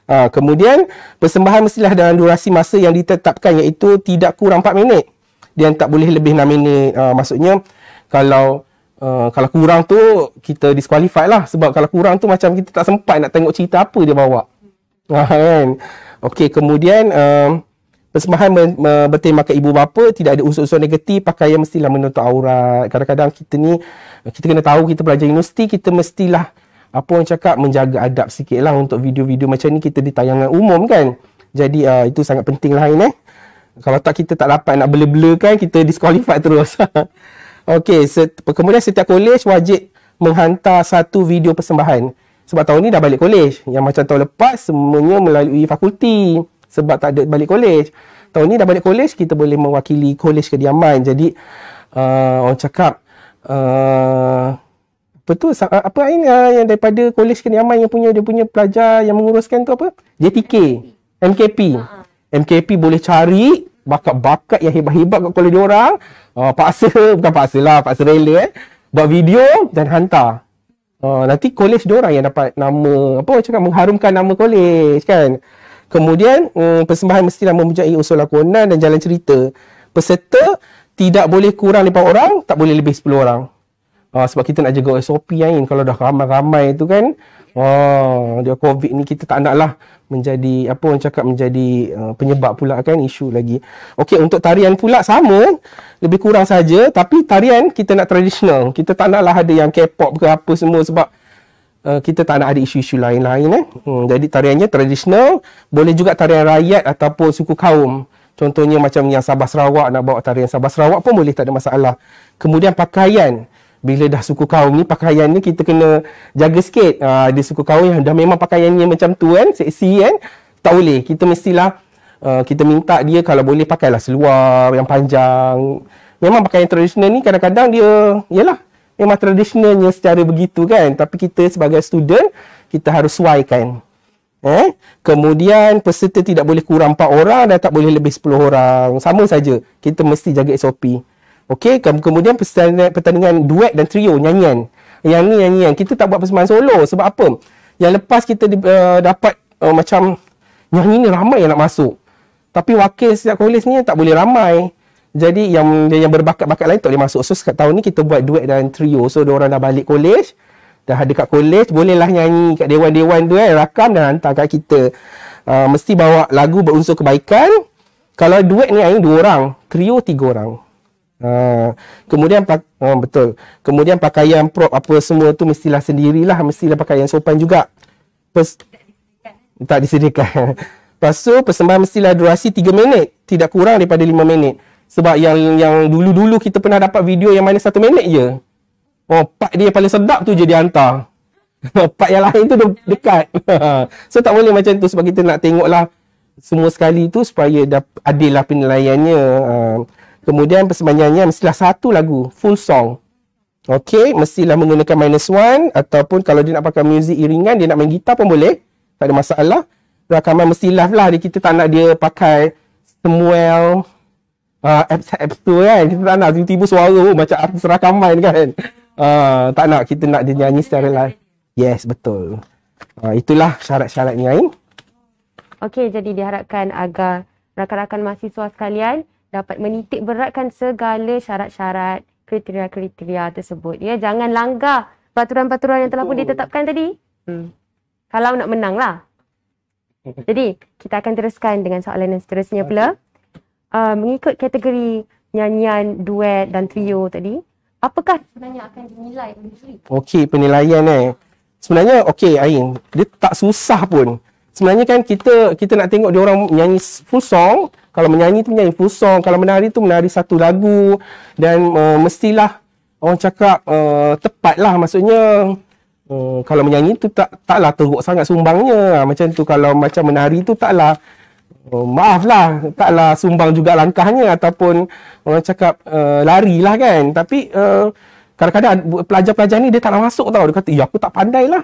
Kemudian persembahan mestilah dalam durasi masa yang ditetapkan, iaitu tidak kurang 4 minit. Dia tak boleh lebih 6 minit. Maksudnya kalau kurang tu kita disqualified lah. Sebab kalau kurang tu macam kita tak sempat nak tengok cerita apa dia bawa. Kan? Okey, kemudian persembahan bertemakan ibu bapa, tidak ada unsur-unsur negatif, pakaian mestilah menutup aurat. Kadang-kadang kita ni, kita kena tahu kita pelajar universiti, kita mestilah apa orang cakap, menjaga adab sikit lah untuk video-video macam ni kita di tayangan umum kan. Jadi itu sangat penting lah ini. Kalau tak kita tak dapat nak bela-bela kan, kita disqualified terus. Okey, kemudian setiap kolej wajib menghantar satu video persembahan. Sebab tahun ni dah balik college. Yang macam tahun lepas semuanya melalui fakulti sebab tak ada balik college. Tahun ni dah balik college, kita boleh mewakili college kediaman. Jadi orang cakap apa tu, apa Ain, yang daripada college kediaman yang dia punya pelajar yang menguruskan tu apa? JTK, MKP. MKP boleh cari bakat-bakat yang hebat-hebat kat college diorang. Bukan paksa lah, paksa rela buat video dan hantar. Nanti college diorang yang dapat nama, apa orang cakap, mengharumkan nama college kan. Kemudian persembahan mestilah mempunyai unsur lakonan dan jalan cerita. Peserta tidak boleh kurang 5 orang, tak boleh lebih 10 orang. Sebab kita nak jaga SOP kan. Kalau dah ramai-ramai tu kan, dia COVID ni kita tak nak lah menjadi, apa orang cakap, menjadi penyebab pula kan, isu lagi. Okey, untuk tarian pula sama, lebih kurang saja, tapi tarian kita nak tradisional. Kita tak nak lah ada yang K-pop ke apa semua sebab kita tak nak ada isu-isu lain-lain jadi tariannya tradisional. Boleh juga tarian rakyat ataupun suku kaum. Contohnya macam yang Sabah Sarawak, nak bawa tarian Sabah Sarawak pun boleh, tak ada masalah. Kemudian pakaian. Bila dah suku kaum ni, pakaiannya kita kena jaga sikit. Ada suku kaum yang dah memang pakaiannya macam tu kan, seksi kan. Tak boleh. Kita mestilah, kita minta dia kalau boleh pakailah seluar yang panjang. Memang pakaian tradisional ni kadang-kadang dia, yalah, memang tradisionalnya secara begitu kan. Tapi kita sebagai student, kita harus sesuaikan. Kemudian peserta tidak boleh kurang 4 orang dan tak boleh lebih 10 orang. Sama saja. Kita mesti jaga SOP. Okey, kemudian pertandingan duet dan trio, nyanyian. Yang ni nyanyian. Kita tak buat persembahan solo. Sebab apa? Yang lepas kita dapat macam nyanyi ni ramai yang nak masuk. Tapi wakil setiap college ni tak boleh ramai. Jadi yang berbakat-bakat lain tak boleh masuk. So tahun ni kita buat duet dan trio. So diorang dah balik college, dah ada kat college, bolehlah nyanyi kat dewan-dewan tu rakam dan hantar kat kita. Mesti bawa lagu berunsur kebaikan. Kalau duet ni 2 orang, trio 3 orang. Kemudian betul. Kemudian pakaian prop apa semua tu mestilah sendirilah, mestilah pakaian sopan juga. Tak disediakan. Lepas tu persembahan mestilah durasi 3 minit, tidak kurang daripada 5 minit. Sebab yang dulu-dulu kita pernah dapat video yang mana 1 minit je. Part dia paling sedap tu je dia hantar. Part yang lain tu dekat. So tak boleh macam tu sebab kita nak tengoklah semua sekali tu supaya adil lah penilaiannya. Kemudian persembahannya mestilah 1 lagu, full song. Okey, mestilah menggunakan -1 ataupun kalau dia nak pakai muzik iringan, dia nak main gitar pun boleh. Tak ada masalah. Rakaman mesti live lah. Kita tak nak dia pakai Samuel apps tu kan. Kita tak nak tiba-tiba suara macam artis rakaman kan. Tak nak. Kita nak dia nyanyi secara live. Yes, betul. Itulah syarat-syaratnya. Okey, jadi diharapkan agar rakan-rakan mahasiswa sekalian dapat menitik beratkan segala syarat-syarat, kriteria-kriteria tersebut. Ya, jangan langgar peraturan-peraturan yang telah pun ditetapkan tadi. Kalau nak menang lah. Jadi, kita akan teruskan dengan soalan yang seterusnya pula. Mengikut kategori nyanyian, duet dan trio tadi, apakah sebenarnya akan dinilai oleh juri? Okey, penilaian sebenarnya okey Ain, dia tak susah pun. Sebenarnya kan kita nak tengok dia orang nyanyi full song. Kalau menyanyi tu menyanyi full song, kalau menari tu menari 1 lagu dan mestilah orang cakap tepatlah, maksudnya kalau menyanyi tu taklah teruk sangat sumbangnya. Macam tu kalau macam menari tu taklah maaflah, taklah sumbang juga langkahnya ataupun orang cakap larilah kan. Tapi kadang-kadang pelajar-pelajar ni dia tak nak masuk tau. Dia kata, aku tak pandai lah.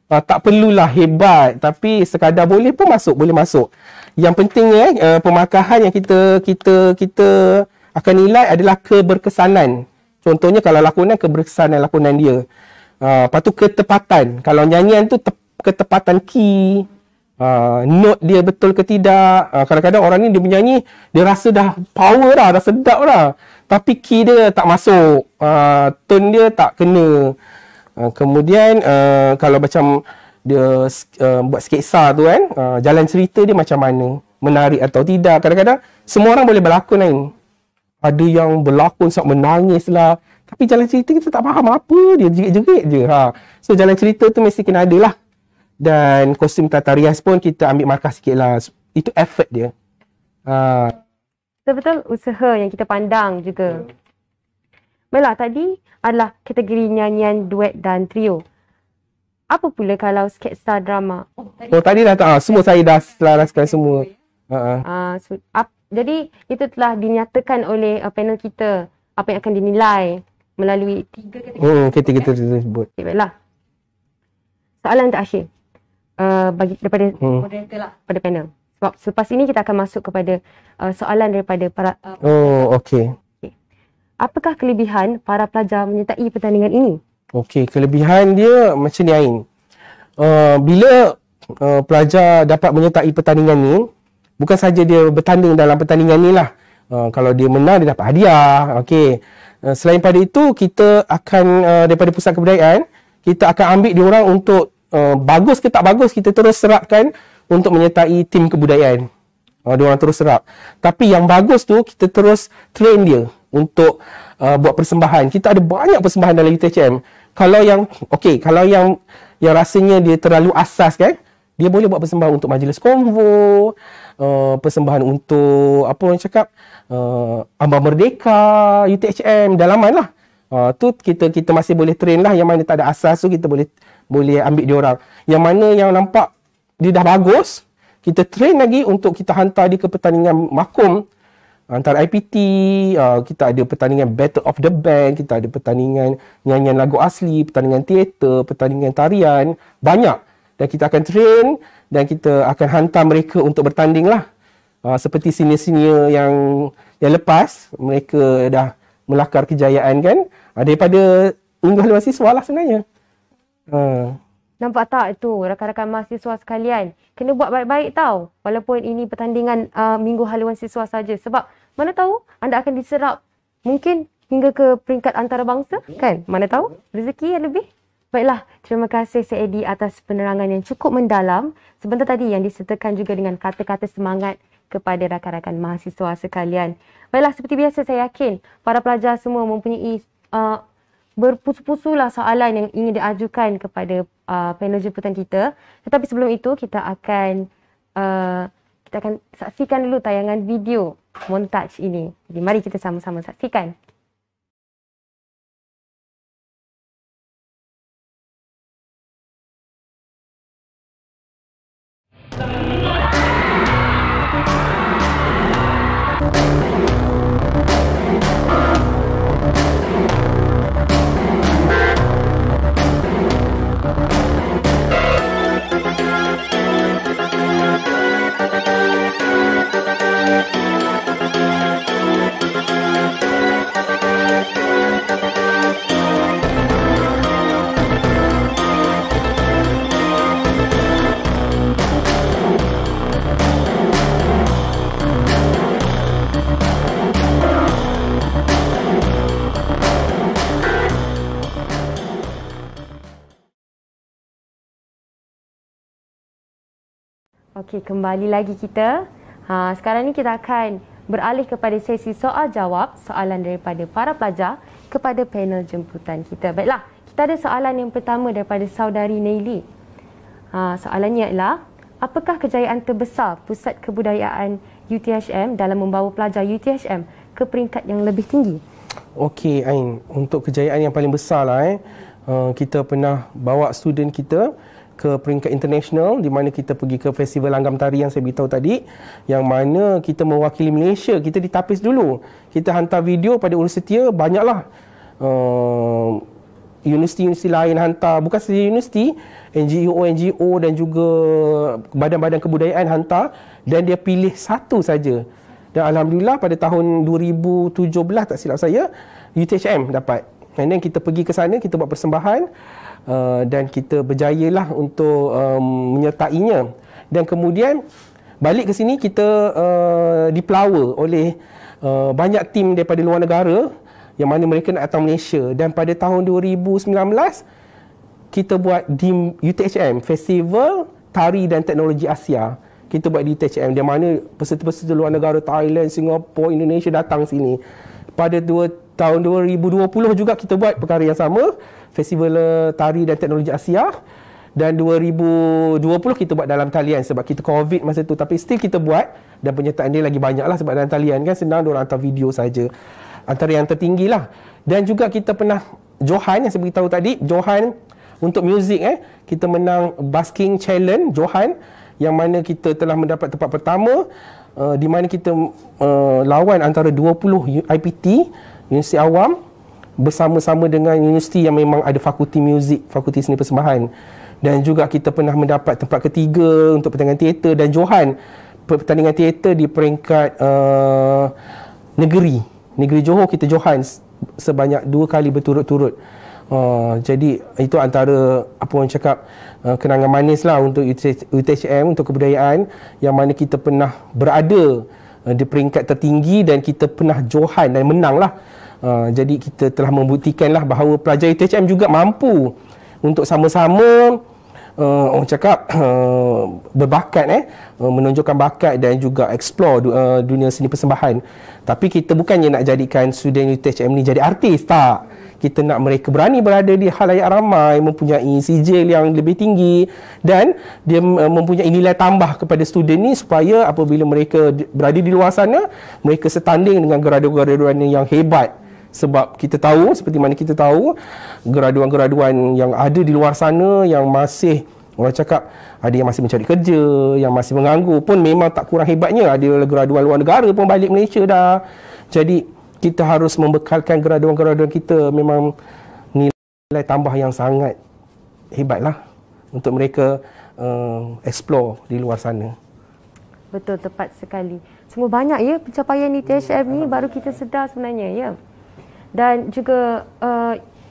Tak perlulah hebat, tapi sekadar boleh pun masuk, boleh masuk. Yang pentingnya pemakahan yang kita akan nilai adalah keberkesanan. Contohnya kalau lakonan, keberkesanan lakonan dia. Lepas tu ketepatan. Kalau nyanyian tu ketepatan key, note dia betul ke tidak. Kadang-kadang orang ni dia menyanyi, dia rasa dah power dah sedap dah. Tapi key dia tak masuk, tone dia tak kena. Kemudian kalau macam dia buat sketsa tu kan, jalan cerita dia macam mana, menarik atau tidak. Kadang-kadang semua orang boleh berlakon kan. Ada yang berlakon sampai menangis lah, tapi jalan cerita kita tak faham apa, dia jerit-jerit je. So jalan cerita tu mesti kena ada lah. Dan kostum tata rias pun kita ambil markah sikit lah. Itu effort dia. Betul-betul usaha yang kita pandang juga. Baiklah, tadi adalah kategori nyanyian duet dan trio. Apa pula kalau sketsa drama? Oh tadi dah tak, semua saya dah selaraskan semua. Jadi itu telah dinyatakan oleh panel kita apa yang akan dinilai melalui 3 kategori. Kategori tersebut. Okay, baiklah. Soalan terakhir daripada moderator lah, pada panel. Sebab selepas ini kita akan masuk kepada soalan daripada para okey. Apakah kelebihan para pelajar menyertai pertandingan ini? Okey, kelebihan dia macam ni Ain. Bila pelajar dapat menyertai pertandingan ni, bukan saja dia bertanding dalam pertandingan ni lah. Kalau dia menang, dia dapat hadiah. Okey. Selain pada itu, kita akan daripada pusat kebudayaan, kita akan ambil diorang untuk bagus ke tak bagus, kita terus serapkan untuk menyertai tim kebudayaan. Diorang terus serap. Tapi yang bagus tu, kita terus train dia untuk buat persembahan. Kita ada banyak persembahan dalam UTHM. Kalau yang rasanya dia terlalu asas kan, dia boleh buat persembahan untuk majlis konvo, persembahan untuk apa orang cakap, Ambang Merdeka, UTHM, dalaman lah. Tu kita masih boleh train lah. Yang mana tak ada asas tu kita boleh ambil dia orang. Yang mana yang nampak dia dah bagus, kita train lagi untuk kita hantar dia ke pertandingan makum antara IPT. Kita ada pertandingan Battle of the Band, kita ada pertandingan nyanyian lagu asli, pertandingan teater, pertandingan tarian, banyak. Dan kita akan train dan kita akan hantar mereka untuk bertanding lah. Seperti senior-senior yang lepas, mereka dah melakar kejayaan kan. Daripada unggulan mahasiswa lah sebenarnya. Nampak tak itu rakan-rakan mahasiswa sekalian? Kena buat baik-baik tau. Walaupun ini pertandingan minggu haluan siswa saja. Sebab mana tahu anda akan diserap mungkin hingga ke peringkat antarabangsa kan? Mana tahu rezeki yang lebih. Baiklah, terima kasih Cik Eddie atas penerangan yang cukup mendalam. Sebentar tadi yang disertakan juga dengan kata-kata semangat kepada rakan-rakan mahasiswa sekalian. Baiklah, seperti biasa saya yakin para pelajar semua mempunyai berpusu-pusulah soalan yang ingin diajukan kepada panel jemputan kita. Tetapi sebelum itu kita akan saksikan dulu tayangan video montaj ini. Jadi mari kita sama-sama saksikan. Okey, kembali lagi kita. Sekarang ni kita akan beralih kepada sesi soal jawab soalan daripada para pelajar kepada panel jemputan kita. Baiklah, kita ada soalan yang pertama daripada saudari Neili. Soalannya ialah, apakah kejayaan terbesar Pusat Kebudayaan UTHM dalam membawa pelajar UTHM ke peringkat yang lebih tinggi? Okey Ain, untuk kejayaan yang paling besar lah kita pernah bawa student kita ke peringkat international di mana kita pergi ke festival langgam tari yang saya beritahu tadi, yang mana kita mewakili Malaysia. Kita ditapis dulu, kita hantar video pada universiti, banyaklah universiti-universiti lain hantar, bukan sahaja universiti, NGO dan juga badan-badan kebudayaan hantar, dan dia pilih satu saja. Dan Alhamdulillah pada tahun 2017 tak silap saya, UTHM dapat. And then kita pergi ke sana, kita buat persembahan dan kita berjayalah untuk menyertainya. Dan kemudian balik ke sini kita dipelawa oleh banyak tim daripada luar negara yang mana mereka nak datang Malaysia. Dan pada tahun 2019 kita buat di UTHM, Festival Tari dan Teknologi Asia. Kita buat di UTHM, di mana peserta-peserta luar negara, Thailand, Singapura, Indonesia datang sini. Pada tahun 2020 juga kita buat perkara yang sama, Festival Tari dan Teknologi Asia. Dan 2020 kita buat dalam talian sebab kita COVID masa tu, tapi still kita buat, dan penyertaan dia lagi banyak lah sebab dalam talian kan senang, diorang hantar video saja. antara yang tertinggi lah. Dan juga kita pernah Johan yang saya beritahu tadi, Johan untuk muzik kita menang Basking Challenge Johan, yang mana kita telah mendapat tempat pertama, di mana kita lawan antara 20 IPT, Universiti Awam, bersama-sama dengan universiti yang memang ada fakulti muzik, fakulti seni persembahan. Dan juga kita pernah mendapat tempat ketiga untuk pertandingan teater, dan Johan pertandingan teater di peringkat negeri Johor, kita Johan sebanyak 2 kali berturut-turut. Jadi itu antara apa orang cakap kenangan manis lah untuk UTHM, untuk kebudayaan, yang mana kita pernah berada di peringkat tertinggi dan kita pernah Johan dan menang lah. Jadi kita telah membuktikan lah bahawa pelajar UTHM juga mampu untuk sama-sama orang cakap berbakat, menunjukkan bakat dan juga explore dunia seni persembahan. Tapi kita bukannya nak jadikan student UTHM ni jadi artis, tak. Kita nak mereka berani berada di khalayak ramai, mempunyai sijil yang lebih tinggi, dan dia mempunyai nilai tambah kepada student ni, supaya apabila mereka berada di luar sana, mereka setanding dengan graduan-graduan yang hebat. Sebab kita tahu, seperti mana kita tahu, graduan-graduan yang ada di luar sana yang masih, orang cakap, ada yang masih mencari kerja, yang masih menganggur pun memang tak kurang hebatnya. Ada graduan luar negara pun balik Malaysia dah. Jadi kita harus membekalkan graduan-graduan kita memang nilai tambah yang sangat hebatlah untuk mereka explore di luar sana. Betul, tepat sekali. Semua banyak ya pencapaian di THM ni, baru kita sedar sebenarnya ya. Dan juga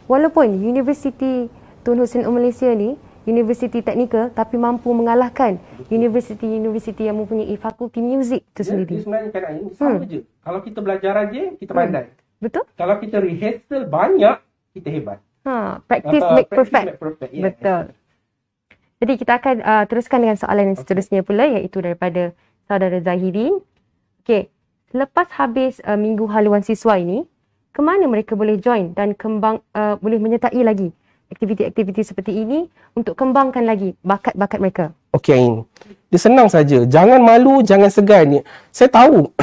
walaupun Universiti Tun Hussein Malaysia ni universiti teknikal, tapi mampu mengalahkan universiti-universiti yang mempunyai fakulti muzik itu sendiri. Dia sebenarnya kan ini sama je. Kalau kita belajar aja, kita pandai. Betul? Kalau kita rehearsal banyak, kita hebat. Practice make perfect. Yeah. Betul. Jadi kita akan teruskan dengan soalan yang seterusnya pula, iaitu daripada saudara Zahirin. Okey, selepas habis minggu haluan siswa ini, ke mana mereka boleh join dan boleh menyertai lagi aktiviti-aktiviti seperti ini untuk kembangkan lagi bakat-bakat mereka? Okey Ain, dia senang saja. Jangan malu, jangan segan. Saya tahu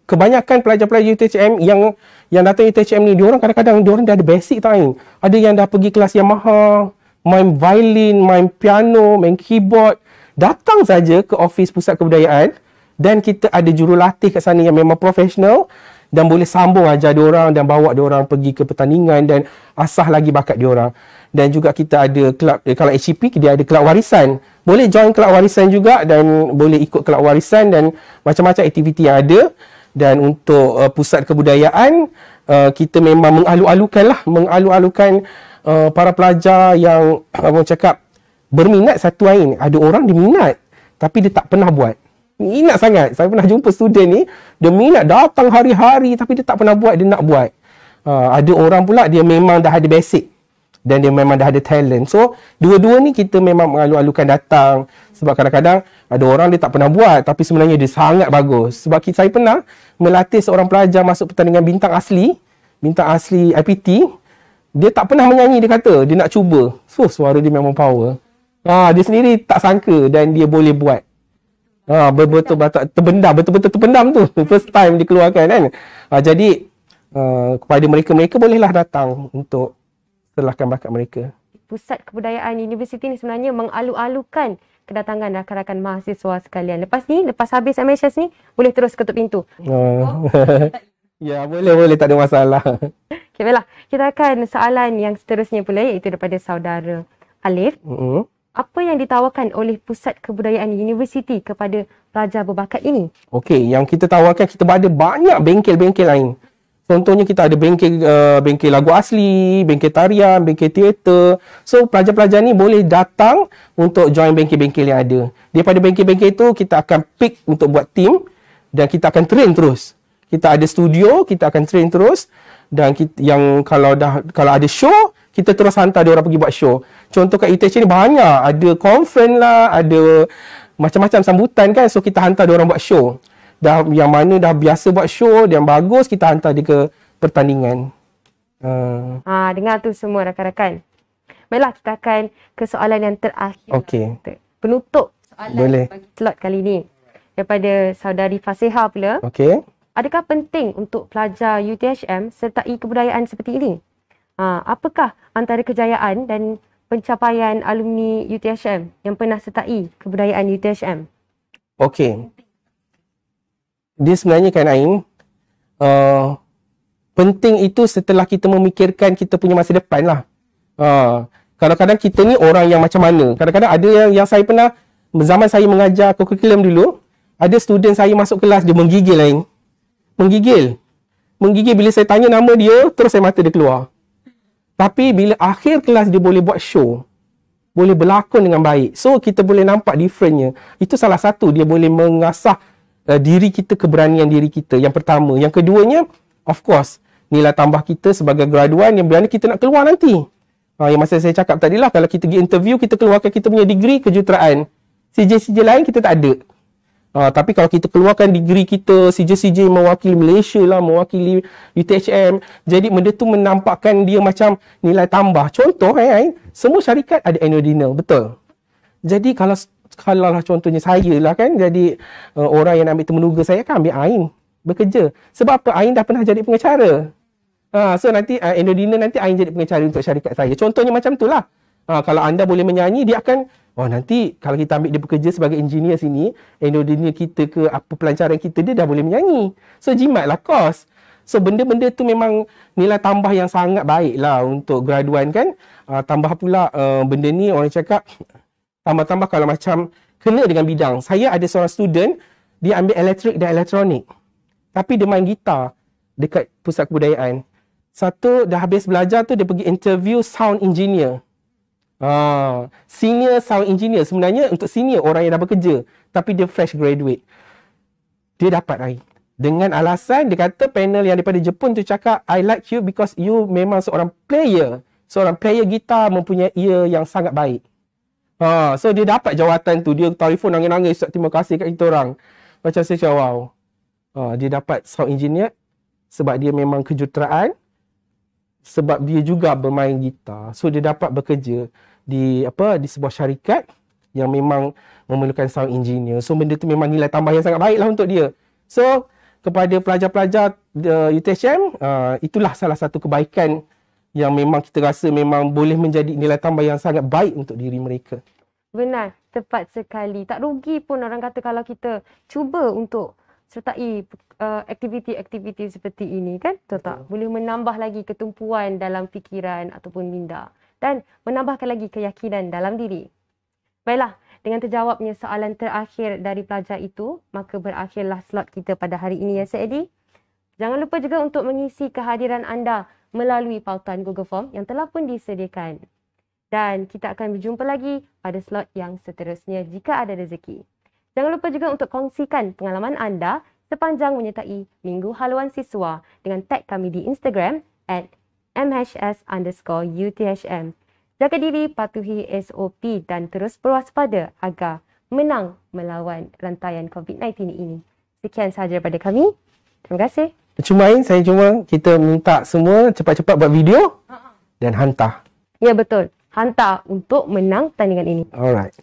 kebanyakan pelajar-pelajar UTHM yang datang UTHM ni, diorang kadang-kadang diorang dah ada basic tau Ain. Ada yang dah pergi kelas Yamaha, main violin, main piano, main keyboard. Datang saja ke office pusat kebudayaan, dan kita ada jurulatih kat sana yang memang profesional dan boleh sambung ajar diorang dan bawa diorang pergi ke pertandingan dan asah lagi bakat diorang. Dan juga kita ada kelab, kalau HCP dia ada kelab warisan. Boleh join kelab warisan juga dan boleh ikut kelab warisan dan macam-macam aktiviti yang ada. Dan untuk pusat kebudayaan, kita memang mengalu-alukan para pelajar yang orang cakap berminat satu Ain. Ada orang dia minat tapi dia tak pernah buat. Minat sangat. Saya pernah jumpa student ni, dia minat datang hari-hari tapi dia tak pernah buat, dia nak buat. Ada orang pula dia memang dah ada basic dan dia memang dah ada talent. So, dua-dua ni kita memang mengalu-alukan datang. Sebab kadang-kadang ada orang dia tak pernah buat tapi sebenarnya dia sangat bagus. Sebab saya pernah melatih seorang pelajar masuk pertandingan bintang asli IPT. Dia tak pernah menyanyi, dia kata dia nak cuba. So, suara dia memang power. Dia sendiri tak sangka dan dia boleh buat. Betul-betul terpendam tu. First time dikeluarkan kan. Jadi kepada mereka bolehlah datang untuk serlahkan bakat mereka. Pusat kebudayaan universiti ni sebenarnya mengalu-alukan kedatangan rakan-rakan mahasiswa sekalian. Lepas habis MHS ni, boleh terus ketuk pintu. Ya, boleh, tak ada masalah. Okay, baiklah. Kita akan soalan yang seterusnya pula, iaitu daripada saudara Alif. Apa yang ditawarkan oleh Pusat Kebudayaan Universiti kepada pelajar berbakat ini? Okey, yang kita tawarkan, kita ada banyak bengkel-bengkel lain. Contohnya kita ada bengkel lagu asli, bengkel tarian, bengkel teater. So pelajar-pelajar ni boleh datang untuk join bengkel-bengkel yang ada. Daripada bengkel-bengkel itu kita akan pick untuk buat team dan kita akan train terus. Kita ada studio, kita akan train terus, dan kalau ada show, kita terus hantar dia orang pergi buat show. Contoh kat UTH ni banyak, ada conference lah, ada macam-macam sambutan kan. So kita hantar dia orang buat show. Yang mana dah biasa buat show yang bagus, kita hantar dia ke pertandingan. Dengar tu semua rakan-rakan. Baiklah, kita akan ke soalan yang terakhir. Okey. Penutup soalan boleh bagi slot kali ni. Daripada saudari Fasiha pula. Okey. adakah penting untuk pelajar UTHM sertai kebudayaan seperti ini? Apakah antara kejayaan dan pencapaian alumni UTHM yang pernah sertai kebudayaan UTHM? Okey. Dia sebenarnya kan Ain, penting itu setelah kita memikirkan kita punya masa depan lah. Kadang-kadang kita ni orang yang macam mana. Kadang-kadang ada yang saya pernah, zaman saya mengajar curriculum dulu, ada student saya masuk kelas, dia menggigil Ain. Menggigil bila saya tanya nama dia, terus saya mata dia keluar. Tapi bila akhir kelas dia boleh buat show, boleh berlakon dengan baik. So kita boleh nampak differentnya. Itu salah satu, dia boleh mengasah diri kita, keberanian diri kita. Yang pertama. Yang keduanya, of course, nilai tambah kita sebagai graduan yang berani kita nak keluar nanti. Yang masa saya cakap tadi lah, kalau kita pergi interview, kita keluarkan kita punya degree kejuruteraan. CJ-CJ lain kita tak ada. Tapi kalau kita keluarkan degree kita, CJ-CJ mewakili Malaysia lah, mewakili UTHM, jadi benda tu menampakkan dia macam nilai tambah. Contoh, semua syarikat ada annual dinner, betul? Jadi kalau lah contohnya saya lah kan, jadi orang yang ambil temenuga saya kan ambil Ain bekerja. Sebab apa? Ain dah pernah jadi pengacara. So nanti annual dinner nanti Ain jadi pengacara untuk syarikat saya. Contohnya macam tu lah. Kalau anda boleh menyanyi, dia akan, nanti kalau kita ambil dia bekerja sebagai engineer sini, annual dinner kita ke apa pelancaran kita, dia dah boleh menyanyi. So jimat lah kos. So benda-benda tu memang nilai tambah yang sangat baik lah untuk graduan kan. Tambah pula benda ni orang cakap, tambah-tambah kalau macam kena dengan bidang. Saya ada seorang student, dia ambil elektrik dan elektronik. Tapi dia main gitar dekat pusat kebudayaan. Satu, dah habis belajar tu, dia pergi interview sound engineer. Senior sound engineer. Sebenarnya untuk senior, orang yang dah bekerja. Tapi dia fresh graduate. Dia dapat Ain. Dengan alasan, dia kata panel yang daripada Jepun tu cakap, I like you because you memang seorang player. Seorang player gitar mempunyai ear yang sangat baik. So dia dapat jawatan tu. Dia telefon nangis-nangis, terima kasih kat kita orang. Macam saya cakap, wow. Dia dapat sound engineer sebab dia memang kejuruteraan, sebab dia juga bermain gitar. So dia dapat bekerja di sebuah syarikat yang memang memerlukan sound engineer. So benda tu memang nilai tambah yang sangat baik lah untuk dia. So kepada pelajar-pelajar UTHM, itulah salah satu kebaikan yang memang kita rasa memang boleh menjadi nilai tambah yang sangat baik untuk diri mereka. Benar, tepat sekali. Tak rugi pun orang kata kalau kita cuba untuk sertai aktiviti-aktiviti seperti ini kan, betul tak? Boleh menambah lagi ketumpuan dalam fikiran ataupun minda dan menambahkan lagi keyakinan dalam diri. Baiklah, dengan terjawabnya soalan terakhir dari pelajar itu, maka berakhirlah slot kita pada hari ini ya Cik Eddie. Jangan lupa juga untuk mengisi kehadiran anda melalui pautan Google Form yang telah pun disediakan. Dan kita akan berjumpa lagi pada slot yang seterusnya jika ada rezeki. Jangan lupa juga untuk kongsikan pengalaman anda sepanjang menyertai Minggu Haluan Siswa dengan tag kami di Instagram @mhs_UTHM. Jaga diri, patuhi SOP dan terus berwaspada agar menang melawan rantaian COVID-19 ini. Sekian sahaja daripada kami. Terima kasih. Kita minta semua cepat-cepat buat video dan hantar. Ya betul. Hantar untuk menang tandingan ini. Alright.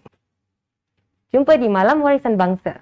Jumpa di Malam Warisan Bangsa.